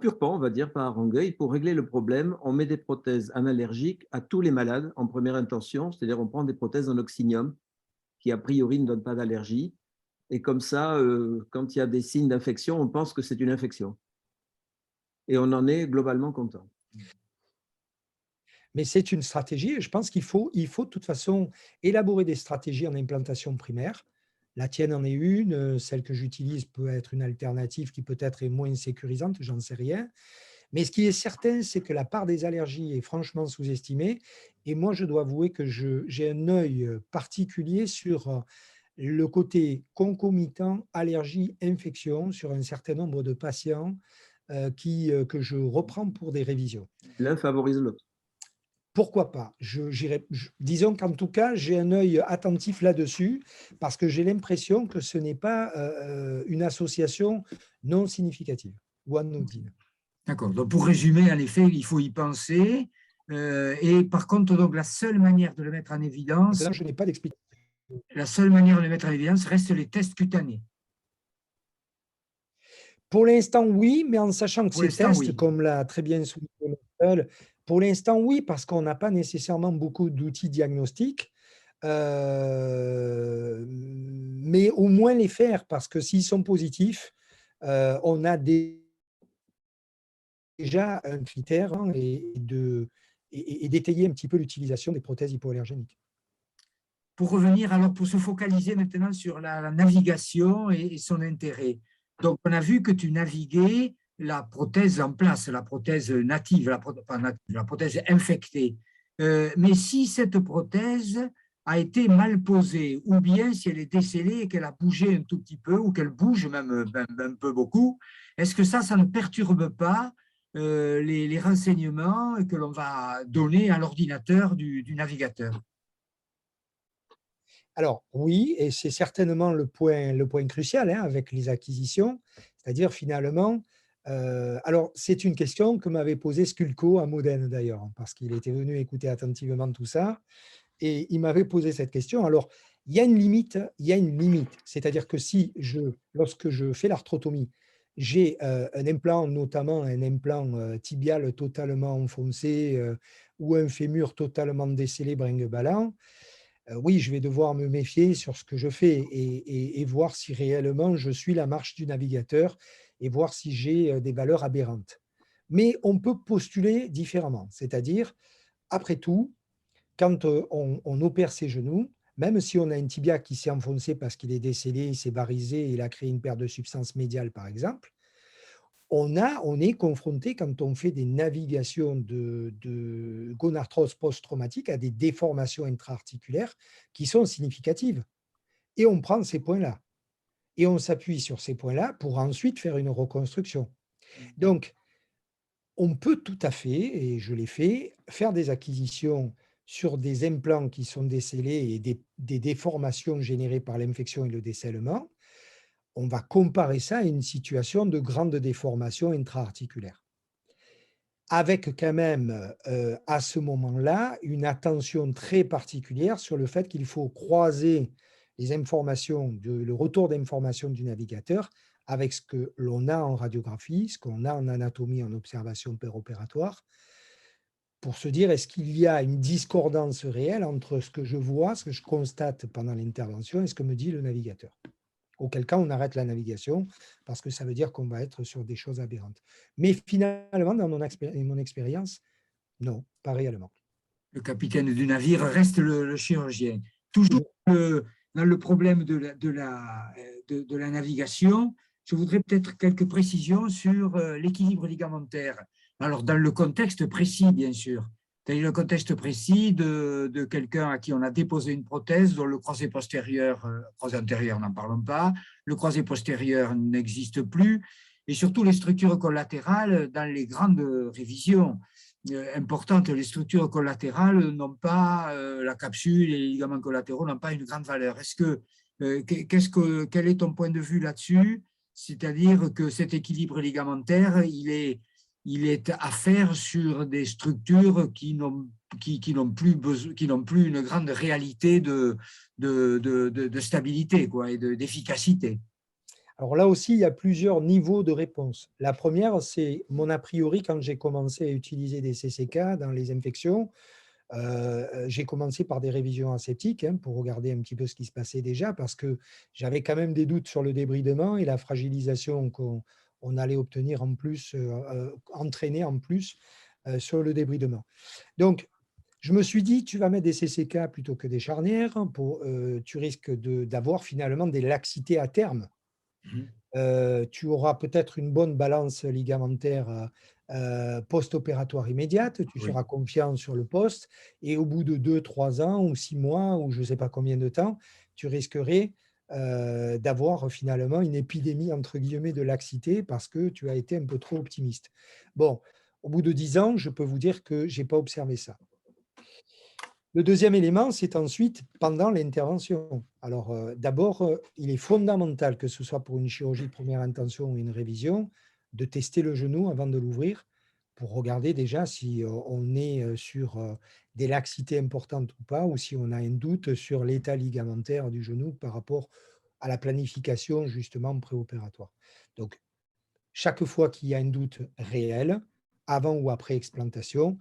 Purpan, on va dire, pas à Rangueil, pour régler le problème, on met des prothèses analergiques à tous les malades en première intention, c'est-à-dire on prend des prothèses en oxynium qui a priori ne donnent pas d'allergie. Et comme ça, quand il y a des signes d'infection, on pense que c'est une infection. Et on en est globalement content. Mais c'est une stratégie et je pense qu'il faut de toute façon élaborer des stratégies en implantation primaire. La tienne en est une, celle que j'utilise peut être une alternative qui peut-être est moins sécurisante, j'en sais rien. Mais ce qui est certain, c'est que la part des allergies est franchement sous-estimée. Et moi, je dois avouer que j'ai un œil particulier sur le côté concomitant allergie-infection sur un certain nombre de patients que je reprends pour des révisions. L'un favorise l'autre. Pourquoi pas? Disons qu'en tout cas, j'ai un œil attentif là-dessus parce que j'ai l'impression que ce n'est pas une association non significative ou anodine. D'accord. Donc, pour résumer, en effet, il faut y penser. Et par contre, donc, la seule manière de le mettre en évidence, Là, je n'ai pas d'explication. La seule manière de le mettre en évidence reste les tests cutanés. Pour l'instant, oui, mais en sachant que ces tests, oui, comme l'a très bien souligné Michel, pour l'instant, oui, parce qu'on n'a pas nécessairement beaucoup d'outils diagnostiques, mais au moins les faire, parce que s'ils sont positifs, on a déjà un critère et d'étayer un petit peu l'utilisation des prothèses hypoallergéniques. Pour revenir, alors pour se focaliser maintenant sur la navigation et son intérêt. Donc, on a vu que tu naviguais la prothèse en place, la prothèse native, la prothèse infectée. Mais si cette prothèse a été mal posée, ou bien si elle est décellée et qu'elle a bougé un tout petit peu, ou qu'elle bouge même un peu beaucoup, est-ce que ça ne perturbe pas les renseignements que l'on va donner à l'ordinateur du navigateur? Alors oui, et c'est certainement le point crucial avec les acquisitions, c'est-à-dire finalement, alors c'est une question que m'avait posée Skulco à Modène d'ailleurs, parce qu'il était venu écouter attentivement tout ça, et il m'avait posé cette question. Alors, il y a une limite, c'est-à-dire que lorsque je fais l'arthrotomie, j'ai un implant, notamment un implant tibial totalement enfoncé ou un fémur totalement décellé, brinque-ballant, oui, je vais devoir me méfier sur ce que je fais et voir si réellement je suis la marche du navigateur et voir si j'ai des valeurs aberrantes. Mais on peut postuler différemment, c'est-à-dire, après tout, quand on opère ses genoux, même si on a un tibia qui s'est enfoncé parce qu'il est décellé, il s'est varisé, il a créé une perte de substance médiale, par exemple, on est confronté, quand on fait des navigations de gonarthrose post-traumatique, à des déformations intra-articulaires qui sont significatives. Et on prend ces points-là. Et on s'appuie sur ces points-là pour ensuite faire une reconstruction. Donc, on peut tout à fait, et je l'ai fait, faire des acquisitions sur des implants qui sont décellés et des déformations générées par l'infection et le décèlement. On va comparer ça à une situation de grande déformation intra-articulaire. Avec quand même, à ce moment-là, une attention très particulière sur le fait qu'il faut croiser les informations, le retour d'informations du navigateur avec ce que l'on a en radiographie, ce qu'on a en anatomie, en observation péropératoire, pour se dire est-ce qu'il y a une discordance réelle entre ce que je vois, ce que je constate pendant l'intervention et ce que me dit le navigateur. Auquel cas, on arrête la navigation parce que ça veut dire qu'on va être sur des choses aberrantes. Mais finalement, dans mon expérience, non, pas réellement. Le capitaine du navire reste le chirurgien. Toujours dans le problème de la navigation, je voudrais peut-être quelques précisions sur l'équilibre ligamentaire. Alors, dans le contexte précis, bien sûr. C'est-à-dire le contexte précis de quelqu'un à qui on a déposé une prothèse dont le croisé postérieur, croisé antérieur, n'en parlons pas, le croisé postérieur n'existe plus, et surtout les structures collatérales dans les grandes révisions importantes, les structures collatérales n'ont pas, la capsule et les ligaments collatéraux n'ont pas une grande valeur. Quel est ton point de vue là-dessus? C'est-à-dire que cet équilibre ligamentaire, il est à faire sur des structures qui n'ont plus une grande réalité de stabilité, quoi, et d'efficacité. Alors là aussi, il y a plusieurs niveaux de réponse. La première, c'est mon a priori quand j'ai commencé à utiliser des CCK dans les infections. J'ai commencé par des révisions aseptiques pour regarder un petit peu ce qui se passait déjà, parce que j'avais quand même des doutes sur le débridement et la fragilisation qu'on allait obtenir en plus, entraîner en plus sur le débridement. Donc, je me suis dit, tu vas mettre des CCK plutôt que des charnières, tu risques d'avoir finalement des laxités à terme. Tu auras peut-être une bonne balance ligamentaire post-opératoire immédiate, tu seras confiant sur le poste, et au bout de 2, 3 ans ou 6 mois, ou je ne sais pas combien de temps, tu risquerais d'avoir finalement une épidémie, entre guillemets, de laxité parce que tu as été un peu trop optimiste. Bon, au bout de 10 ans, je peux vous dire que je n'ai pas observé ça. Le deuxième élément, c'est ensuite pendant l'intervention. Alors, d'abord, il est fondamental, que ce soit pour une chirurgie de première intention ou une révision, de tester le genou avant de l'ouvrir pour regarder déjà si on est sur des laxités importantes ou pas, ou si on a un doute sur l'état ligamentaire du genou par rapport à la planification justement préopératoire. Donc, chaque fois qu'il y a un doute réel, avant ou après explantation,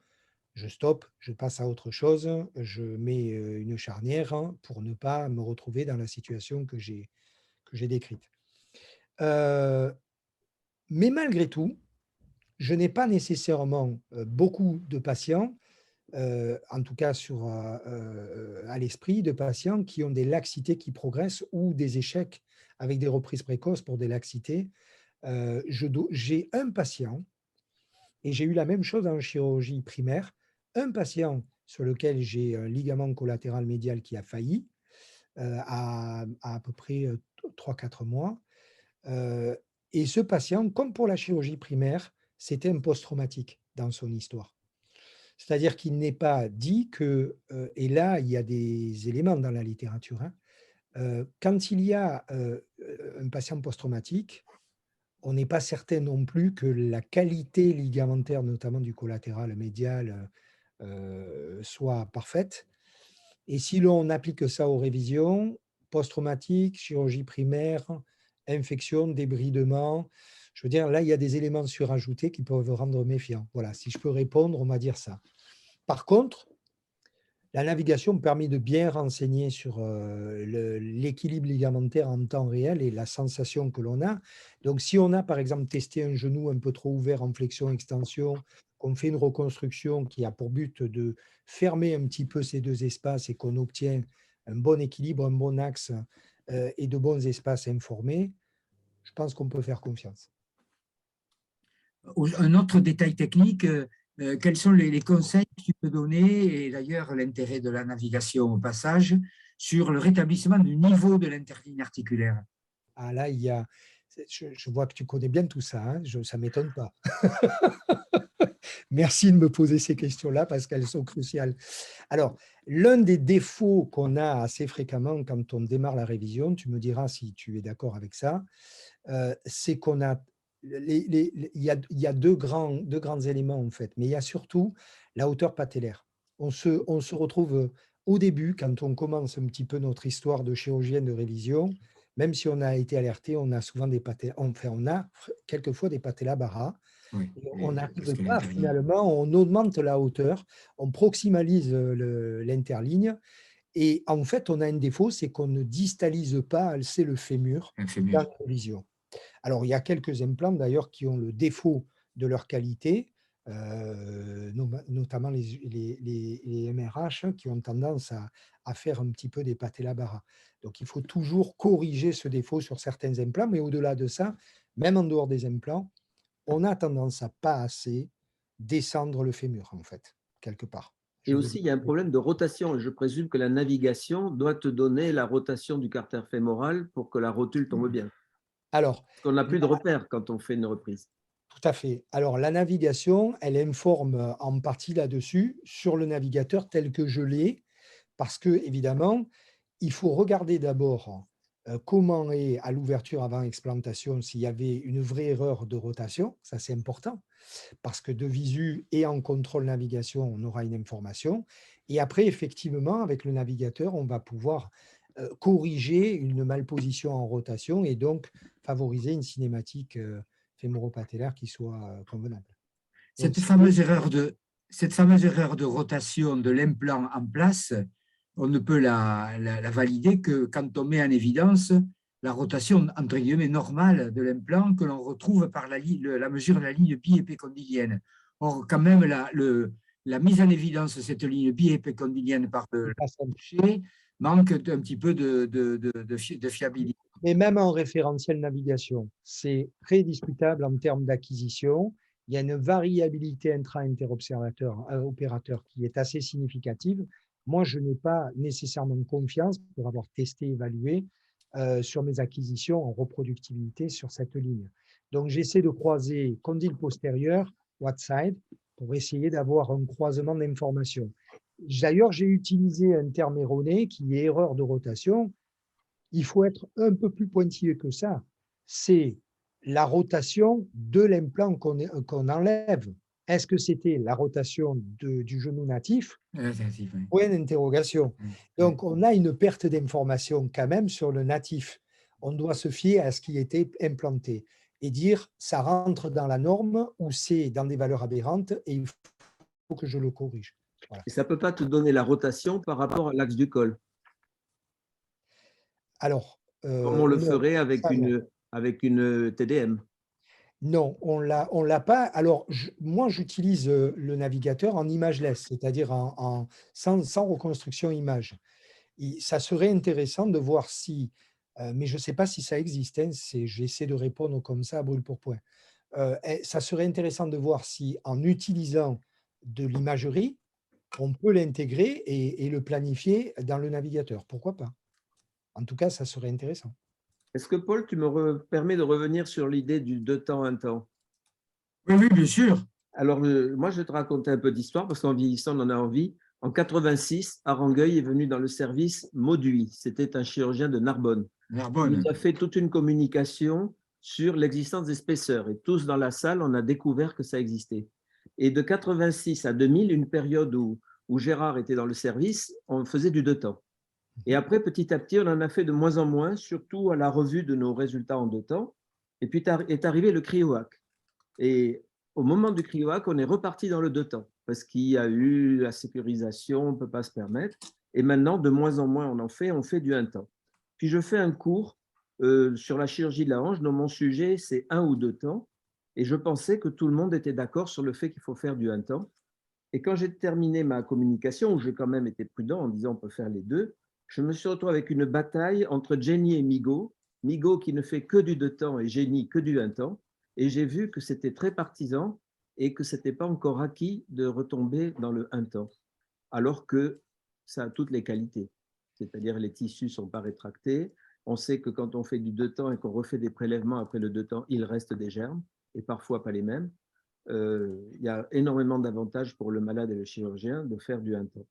je stoppe, je passe à autre chose, je mets une charnière pour ne pas me retrouver dans la situation que j'ai décrite. Mais malgré tout, je n'ai pas nécessairement beaucoup de patients, en tout cas à l'esprit, de patients qui ont des laxités qui progressent ou des échecs avec des reprises précoces pour des laxités. J'ai un patient, et j'ai eu la même chose en chirurgie primaire, un patient sur lequel j'ai un ligament collatéral médial qui a failli à peu près 3-4 mois. Et ce patient, comme pour la chirurgie primaire, c'était un post-traumatique dans son histoire. C'est-à-dire qu'il n'est pas dit que, et là, il y a des éléments dans la littérature, quand il y a un patient post-traumatique, on n'est pas certain non plus que la qualité ligamentaire, notamment du collatéral médial, soit parfaite. Et si l'on applique ça aux révisions, post-traumatique, chirurgie primaire, infection, débridement, je veux dire, là, il y a des éléments surajoutés qui peuvent rendre méfiant. Voilà, si je peux répondre, on va dire ça. Par contre, la navigation permet de bien renseigner sur l'équilibre ligamentaire en temps réel et la sensation que l'on a. Donc, si on a, par exemple, testé un genou un peu trop ouvert en flexion-extension, qu'on fait une reconstruction qui a pour but de fermer un petit peu ces deux espaces et qu'on obtient un bon équilibre, un bon axe et de bons espaces informés, je pense qu'on peut faire confiance. Un autre détail technique, quels sont les conseils que tu peux donner, et d'ailleurs l'intérêt de la navigation au passage, sur le rétablissement du niveau de l'interligne articulaire? Ah là, je vois que tu connais bien tout ça, ça ne m'étonne pas. Merci de me poser ces questions-là parce qu'elles sont cruciales. Alors, l'un des défauts qu'on a assez fréquemment quand on démarre la révision, tu me diras si tu es d'accord avec ça, c'est qu'on a il y a deux grands éléments en fait, mais il y a surtout la hauteur patellaire. On se retrouve au début, quand on commence un petit peu notre histoire de chirurgien de révision, même si on a été alerté, on a souvent on a quelquefois des patellas bara. Oui, On n'arrive pas finalement, on augmente la hauteur, on proximalise l'interligne, et en fait, on a un défaut, c'est qu'on ne distalise pas assez le fémur dans la révision. Alors, il y a quelques implants d'ailleurs qui ont le défaut de leur qualité, notamment les MRH qui ont tendance à faire un petit peu des patella bara. Donc, il faut toujours corriger ce défaut sur certains implants, mais au-delà de ça, même en dehors des implants, on a tendance à pas assez descendre le fémur, en fait, quelque part. Et aussi, il y a un problème de rotation. Je présume que la navigation doit te donner la rotation du carter fémoral pour que la rotule tombe bien. Alors, parce qu'on n'a plus de repères quand on fait une reprise. Tout à fait. Alors, la navigation, elle informe en partie là-dessus sur le navigateur tel que je l'ai, parce que, évidemment, il faut regarder d'abord comment est à l'ouverture avant explantation s'il y avait une vraie erreur de rotation, ça c'est important, parce que de visu et en contrôle navigation, on aura une information. Et après, effectivement, avec le navigateur, on va pouvoir corriger une malposition en rotation et donc favoriser une cinématique fémoro-patellaire qui soit convenable. Donc, Cette fameuse erreur de rotation de l'implant en place, on ne peut la valider que quand on met en évidence la rotation entre guillemets normale de l'implant que l'on retrouve par la mesure de la ligne bi-épicondylienne. Or, quand même, la mise en évidence de cette ligne bi-épicondylienne par le toucher manque un petit peu de fiabilité. mais même en référentiel navigation, c'est très discutable en termes d'acquisition. Il y a une variabilité intra-interopérateur qui est assez significative. Moi, je n'ai pas nécessairement confiance pour avoir testé, évalué sur mes acquisitions en reproductibilité sur cette ligne. Donc, j'essaie de croiser condyle postérieur, outside, pour essayer d'avoir un croisement d'informations. D'ailleurs, j'ai utilisé un terme erroné qui est erreur de rotation. Il faut être un peu plus pointilleux que ça. C'est la rotation de l'implant qu'on enlève. Est-ce que c'était la rotation du genou natif? Point d'interrogation. Donc, on a une perte d'information quand même sur le natif. On doit se fier à ce qui était implanté et dire ça rentre dans la norme ou c'est dans des valeurs aberrantes et il faut que je le corrige. Voilà. Et ça ne peut pas te donner la rotation par rapport à l'axe du col. Alors, comme on le non, ferait avec ça, non. une TDM. Non, on l'a pas. Alors, moi, j'utilise le navigateur en imageless, c'est-à-dire sans reconstruction image. Ça serait intéressant de voir si, mais je ne sais pas si ça existe, hein, j'essaie de répondre comme ça à brûle pour point. Ça serait intéressant de voir si, en utilisant de l'imagerie, on peut l'intégrer et le planifier dans le navigateur. Pourquoi pas? En tout cas, ça serait intéressant. Est-ce que, Paul, tu me permets de revenir sur l'idée du deux temps, un temps? Oui, oui, bien sûr. Alors, moi, je vais te raconter un peu d'histoire parce qu'en vieillissant, on en a envie. En 86, Arangueil est venu dans le service Mauduit. C'était un chirurgien de Narbonne. Il nous a fait toute une communication sur l'existence des spaceurs. Et tous dans la salle, on a découvert que ça existait. Et de 86 à 2000, une période où Gérard était dans le service, on faisait du deux temps. Et après, petit à petit, on en a fait de moins en moins, surtout à la revue de nos résultats en deux temps. Et puis est arrivé le cryoac. Et au moment du cryoac, on est reparti dans le deux temps parce qu'il y a eu la sécurisation, on ne peut pas se permettre. Et maintenant, de moins en moins, on fait du un temps. Puis je fais un cours sur la chirurgie de la hanche dont mon sujet, c'est un ou deux temps. Et je pensais que tout le monde était d'accord sur le fait qu'il faut faire du un temps. Et quand j'ai terminé ma communication, où j'ai quand même été prudent en disant on peut faire les deux, je me suis retrouvé avec une bataille entre Jenny et Migaud. Migaud qui ne fait que du deux temps et Jenny que du un temps. Et j'ai vu que c'était très partisan et que ce n'était pas encore acquis de retomber dans le un temps, alors que ça a toutes les qualités. C'est-à-dire les tissus ne sont pas rétractés. On sait que quand on fait du deux temps et qu'on refait des prélèvements après le deux temps, il reste des germes, et parfois pas les mêmes. Il y a énormément d'avantages pour le malade et le chirurgien de faire du un temps.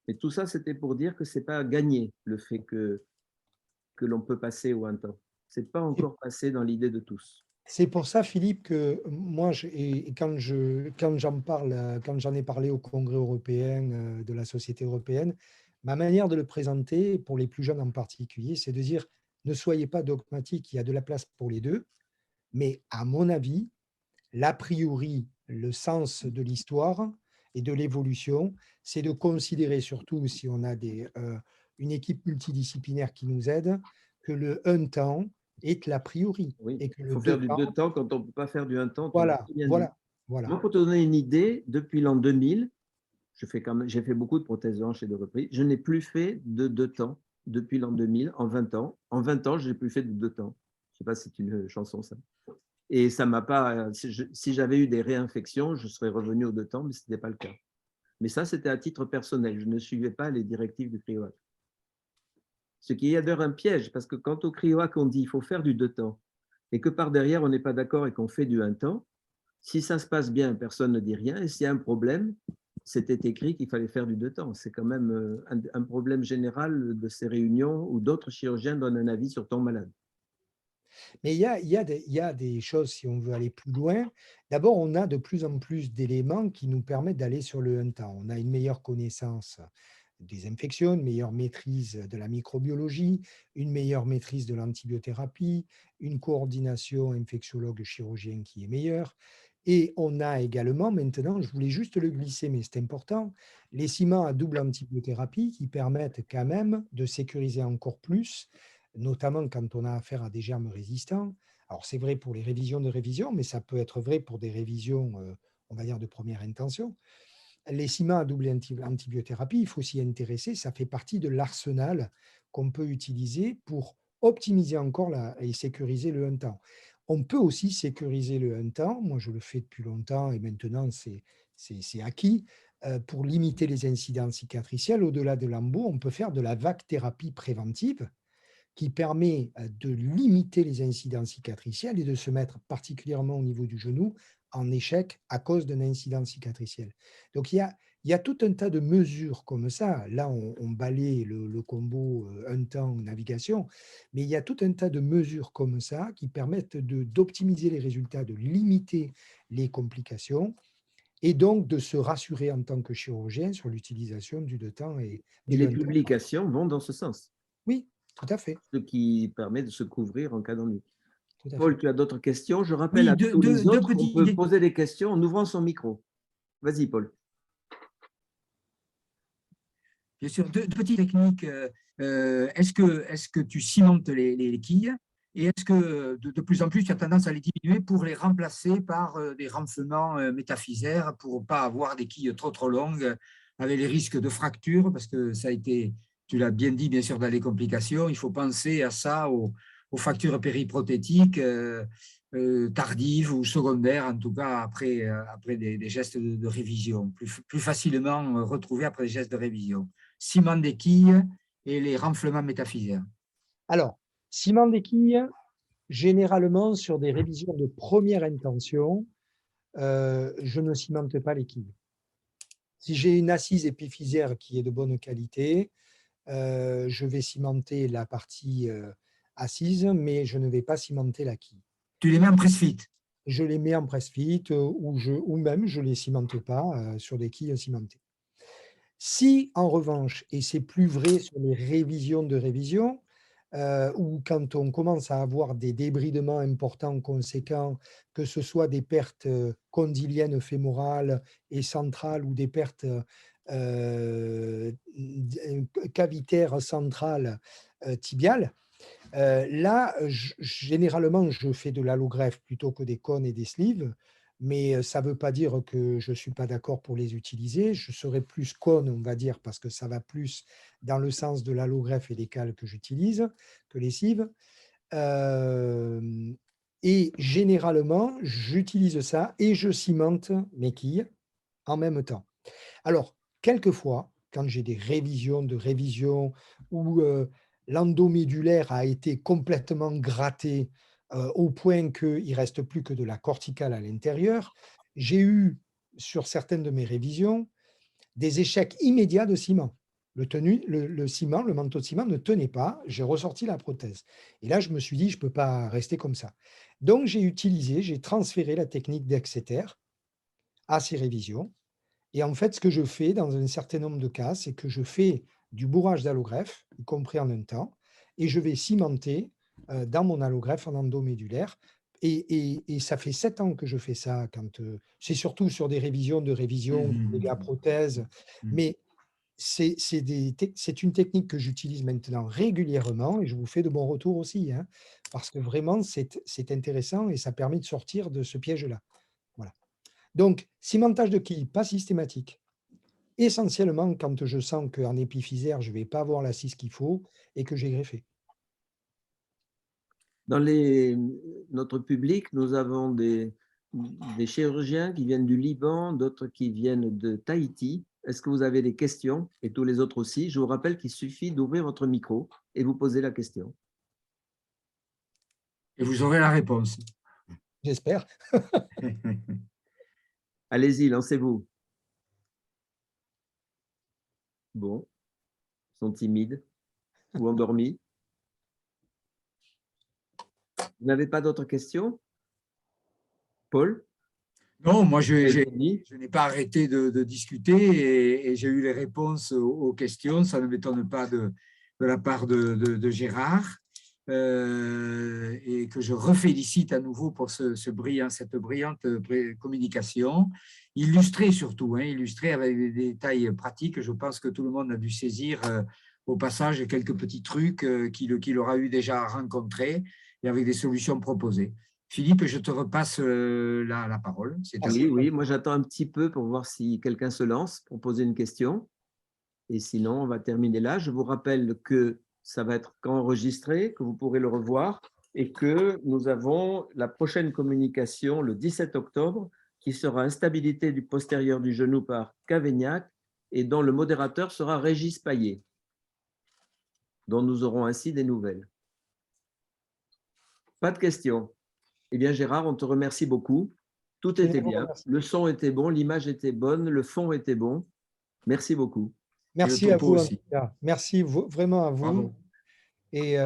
Et tout ça, c'était pour dire que ce n'est pas gagné le fait que l'on peut passer au un temps. Ce n'est pas encore passé dans l'idée de tous. C'est pour ça, Philippe, que moi, quand j'en ai parlé au Congrès européen de la Société européenne, ma manière de le présenter, pour les plus jeunes en particulier, c'est de dire ne soyez pas dogmatiques, il y a de la place pour les deux, mais à mon avis, l'a priori, le sens de l'histoire et de l'évolution, c'est de considérer, surtout si on a une équipe multidisciplinaire qui nous aide, que le un temps est l'a priori. Oui, et que il faut faire du deux temps quand on ne peut pas faire du un temps. Voilà. Moi, pour te donner une idée, depuis l'an 2000, j'ai fait beaucoup de prothèses de hanche et de reprise. Je n'ai plus fait de deux temps depuis l'an 2000, en 20 ans. En 20 ans, je n'ai plus fait de deux temps. Je ne sais pas si c'est une chanson, ça. Et ça m'a pas. Si j'avais eu des réinfections, je serais revenu aux deux temps, mais ce n'était pas le cas. Mais ça, c'était à titre personnel. Je ne suivais pas les directives du cryoac. Ce qui est d'ailleurs un piège, parce que quand au cryoac, on dit qu'il faut faire du deux temps, et que par derrière, on n'est pas d'accord et qu'on fait du un temps, si ça se passe bien, personne ne dit rien, et s'il y a un problème, c'était écrit qu'il fallait faire du 2 temps. C'est quand même un problème général de ces réunions où d'autres chirurgiens donnent un avis sur ton malade. Mais il y a des choses, si on veut aller plus loin. D'abord, on a de plus en plus d'éléments qui nous permettent d'aller sur le 1 temps. On a une meilleure connaissance des infections, une meilleure maîtrise de la microbiologie, une meilleure maîtrise de l'antibiothérapie, une coordination infectiologue-chirurgien qui est meilleure. Et on a également maintenant, je voulais juste le glisser, mais c'est important, les ciments à double antibiothérapie qui permettent quand même de sécuriser encore plus, notamment quand on a affaire à des germes résistants. Alors, c'est vrai pour les révisions de révision, mais ça peut être vrai pour des révisions, on va dire, de première intention. Les ciments à double antibiothérapie, il faut s'y intéresser, ça fait partie de l'arsenal qu'on peut utiliser pour optimiser encore et sécuriser le 1 temps. On peut aussi sécuriser le 1 temps, moi je le fais depuis longtemps et maintenant c'est acquis, pour limiter les incidents cicatriciels. Au-delà de l'embout, on peut faire de la vague thérapie préventive qui permet de limiter les incidents cicatriciels et de se mettre particulièrement au niveau du genou en échec à cause d'un incident cicatriciel. Donc, il y a tout un tas de mesures comme ça. Là, on balaye le combo 1 temps navigation, mais il y a tout un tas de mesures comme ça qui permettent d'optimiser les résultats, de limiter les complications et donc de se rassurer en tant que chirurgien sur l'utilisation du 2 temps et Et du les 1 temps. publications vont dans ce sens, Oui, tout à fait. ce qui permet de se couvrir en cas d'ennui. Tout à Paul, fait. tu as d'autres questions? Je rappelle Oui, à tous les deux autres qu'on petits. peut poser des questions en ouvrant son micro. Vas-y, Paul. Bien sûr, deux petites techniques. Est-ce que tu cimentes les quilles et est-ce que de plus en plus tu as tendance à les diminuer pour les remplacer par des renflements métaphysaires pour ne pas avoir des quilles trop longues avec les risques de fracture parce que ça a été, tu l'as bien dit, bien sûr, dans les complications, il faut penser à ça, aux fractures périprothétiques tardives ou secondaires, en tout cas après des gestes de révision, plus facilement retrouvés après des gestes de révision. Ciment des quilles et les renflements métaphysaires. Alors, ciment des quilles, généralement sur des révisions de première intention, je ne cimente pas les quilles. Si j'ai une assise épiphysaire qui est de bonne qualité, je vais cimenter la partie assise, mais je ne vais pas cimenter la quille. Tu les mets en press-fit? Je les mets en press-fit ou même je ne les cimente pas sur des quilles cimentées. Si, en revanche, et c'est plus vrai sur les révisions de révision, ou quand on commence à avoir des débridements importants, conséquents, que ce soit des pertes condyliennes fémorales et centrales ou des pertes cavitaires centrales tibiales, là, généralement, je fais de l'allogreffe plutôt que des cônes et des sleeves, mais ça ne veut pas dire que je ne suis pas d'accord pour les utiliser. Je serai plus cône, on va dire, parce que ça va plus dans le sens de l'allogreffe et des cales que j'utilise que les sleeves. Et généralement, j'utilise ça et je cimente mes quilles en même temps. Alors, quelquefois, quand j'ai des révisions de révision où l'endomédulaire a été complètement gratté au point qu'il ne reste plus que de la corticale à l'intérieur, j'ai eu, sur certaines de mes révisions, des échecs immédiats de ciment. Le ciment, le manteau de ciment ne tenait pas, j'ai ressorti la prothèse. Et là, je me suis dit, je ne peux pas rester comme ça. Donc, j'ai transféré la technique d'Exeter à ces révisions. Et en fait, ce que je fais dans un certain nombre de cas, c'est que je fais du bourrage d'allogreffe, y compris en un temps, et je vais cimenter dans mon allogreffe en endomédulaire. Et ça fait 7 ans que je fais ça. C'est surtout sur des révisions de révision, des gars prothèses. Mais c'est une technique que j'utilise maintenant régulièrement et je vous fais de bons retours aussi, hein, parce que vraiment, c'est intéressant et ça permet de sortir de ce piège-là. Voilà. Donc, cimentage de quilles, pas systématique. Essentiellement quand je sens qu'en épiphysaire, je ne vais pas avoir l'assise qu'il faut et que j'ai greffé. Dans notre public, nous avons des chirurgiens qui viennent du Liban, d'autres qui viennent de Tahiti. Est-ce que vous avez des questions? Et tous les autres aussi. Je vous rappelle qu'il suffit d'ouvrir votre micro et vous poser la question. Et vous aurez la réponse. J'espère. Allez-y, lancez-vous. Bon, ils sont timides ou endormis. Vous n'avez pas d'autres questions? Paul? Non, moi, Denis? je n'ai pas arrêté de discuter et j'ai eu les réponses aux questions. Ça ne m'étonne pas de la part de Gérard. Et que je refélicite à nouveau pour cette brillante communication, illustrée surtout, illustrée avec des détails pratiques. Je pense que tout le monde a dû saisir au passage quelques petits trucs qu'il aura eu déjà rencontrés et avec des solutions proposées. Philippe, je te repasse la parole. Oui, moi j'attends un petit peu pour voir si quelqu'un se lance pour poser une question. Et sinon, on va terminer là. Je vous rappelle que ça va être enregistré, que vous pourrez le revoir et que nous avons la prochaine communication le 17 octobre qui sera instabilité du postérieur du genou par Cavaignac et dont le modérateur sera Régis Paillet, dont nous aurons ainsi des nouvelles. Pas de questions. Eh bien, Gérard, on te remercie beaucoup. Tout était bien. Le son était bon, l'image était bonne, le fond était bon. Merci beaucoup. Merci à vous aussi. Merci vraiment à vous. Bravo. Et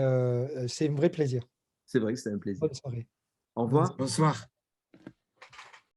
c'est un vrai plaisir. C'est vrai que c'est un plaisir. Bonne soirée. Au revoir. Bonsoir.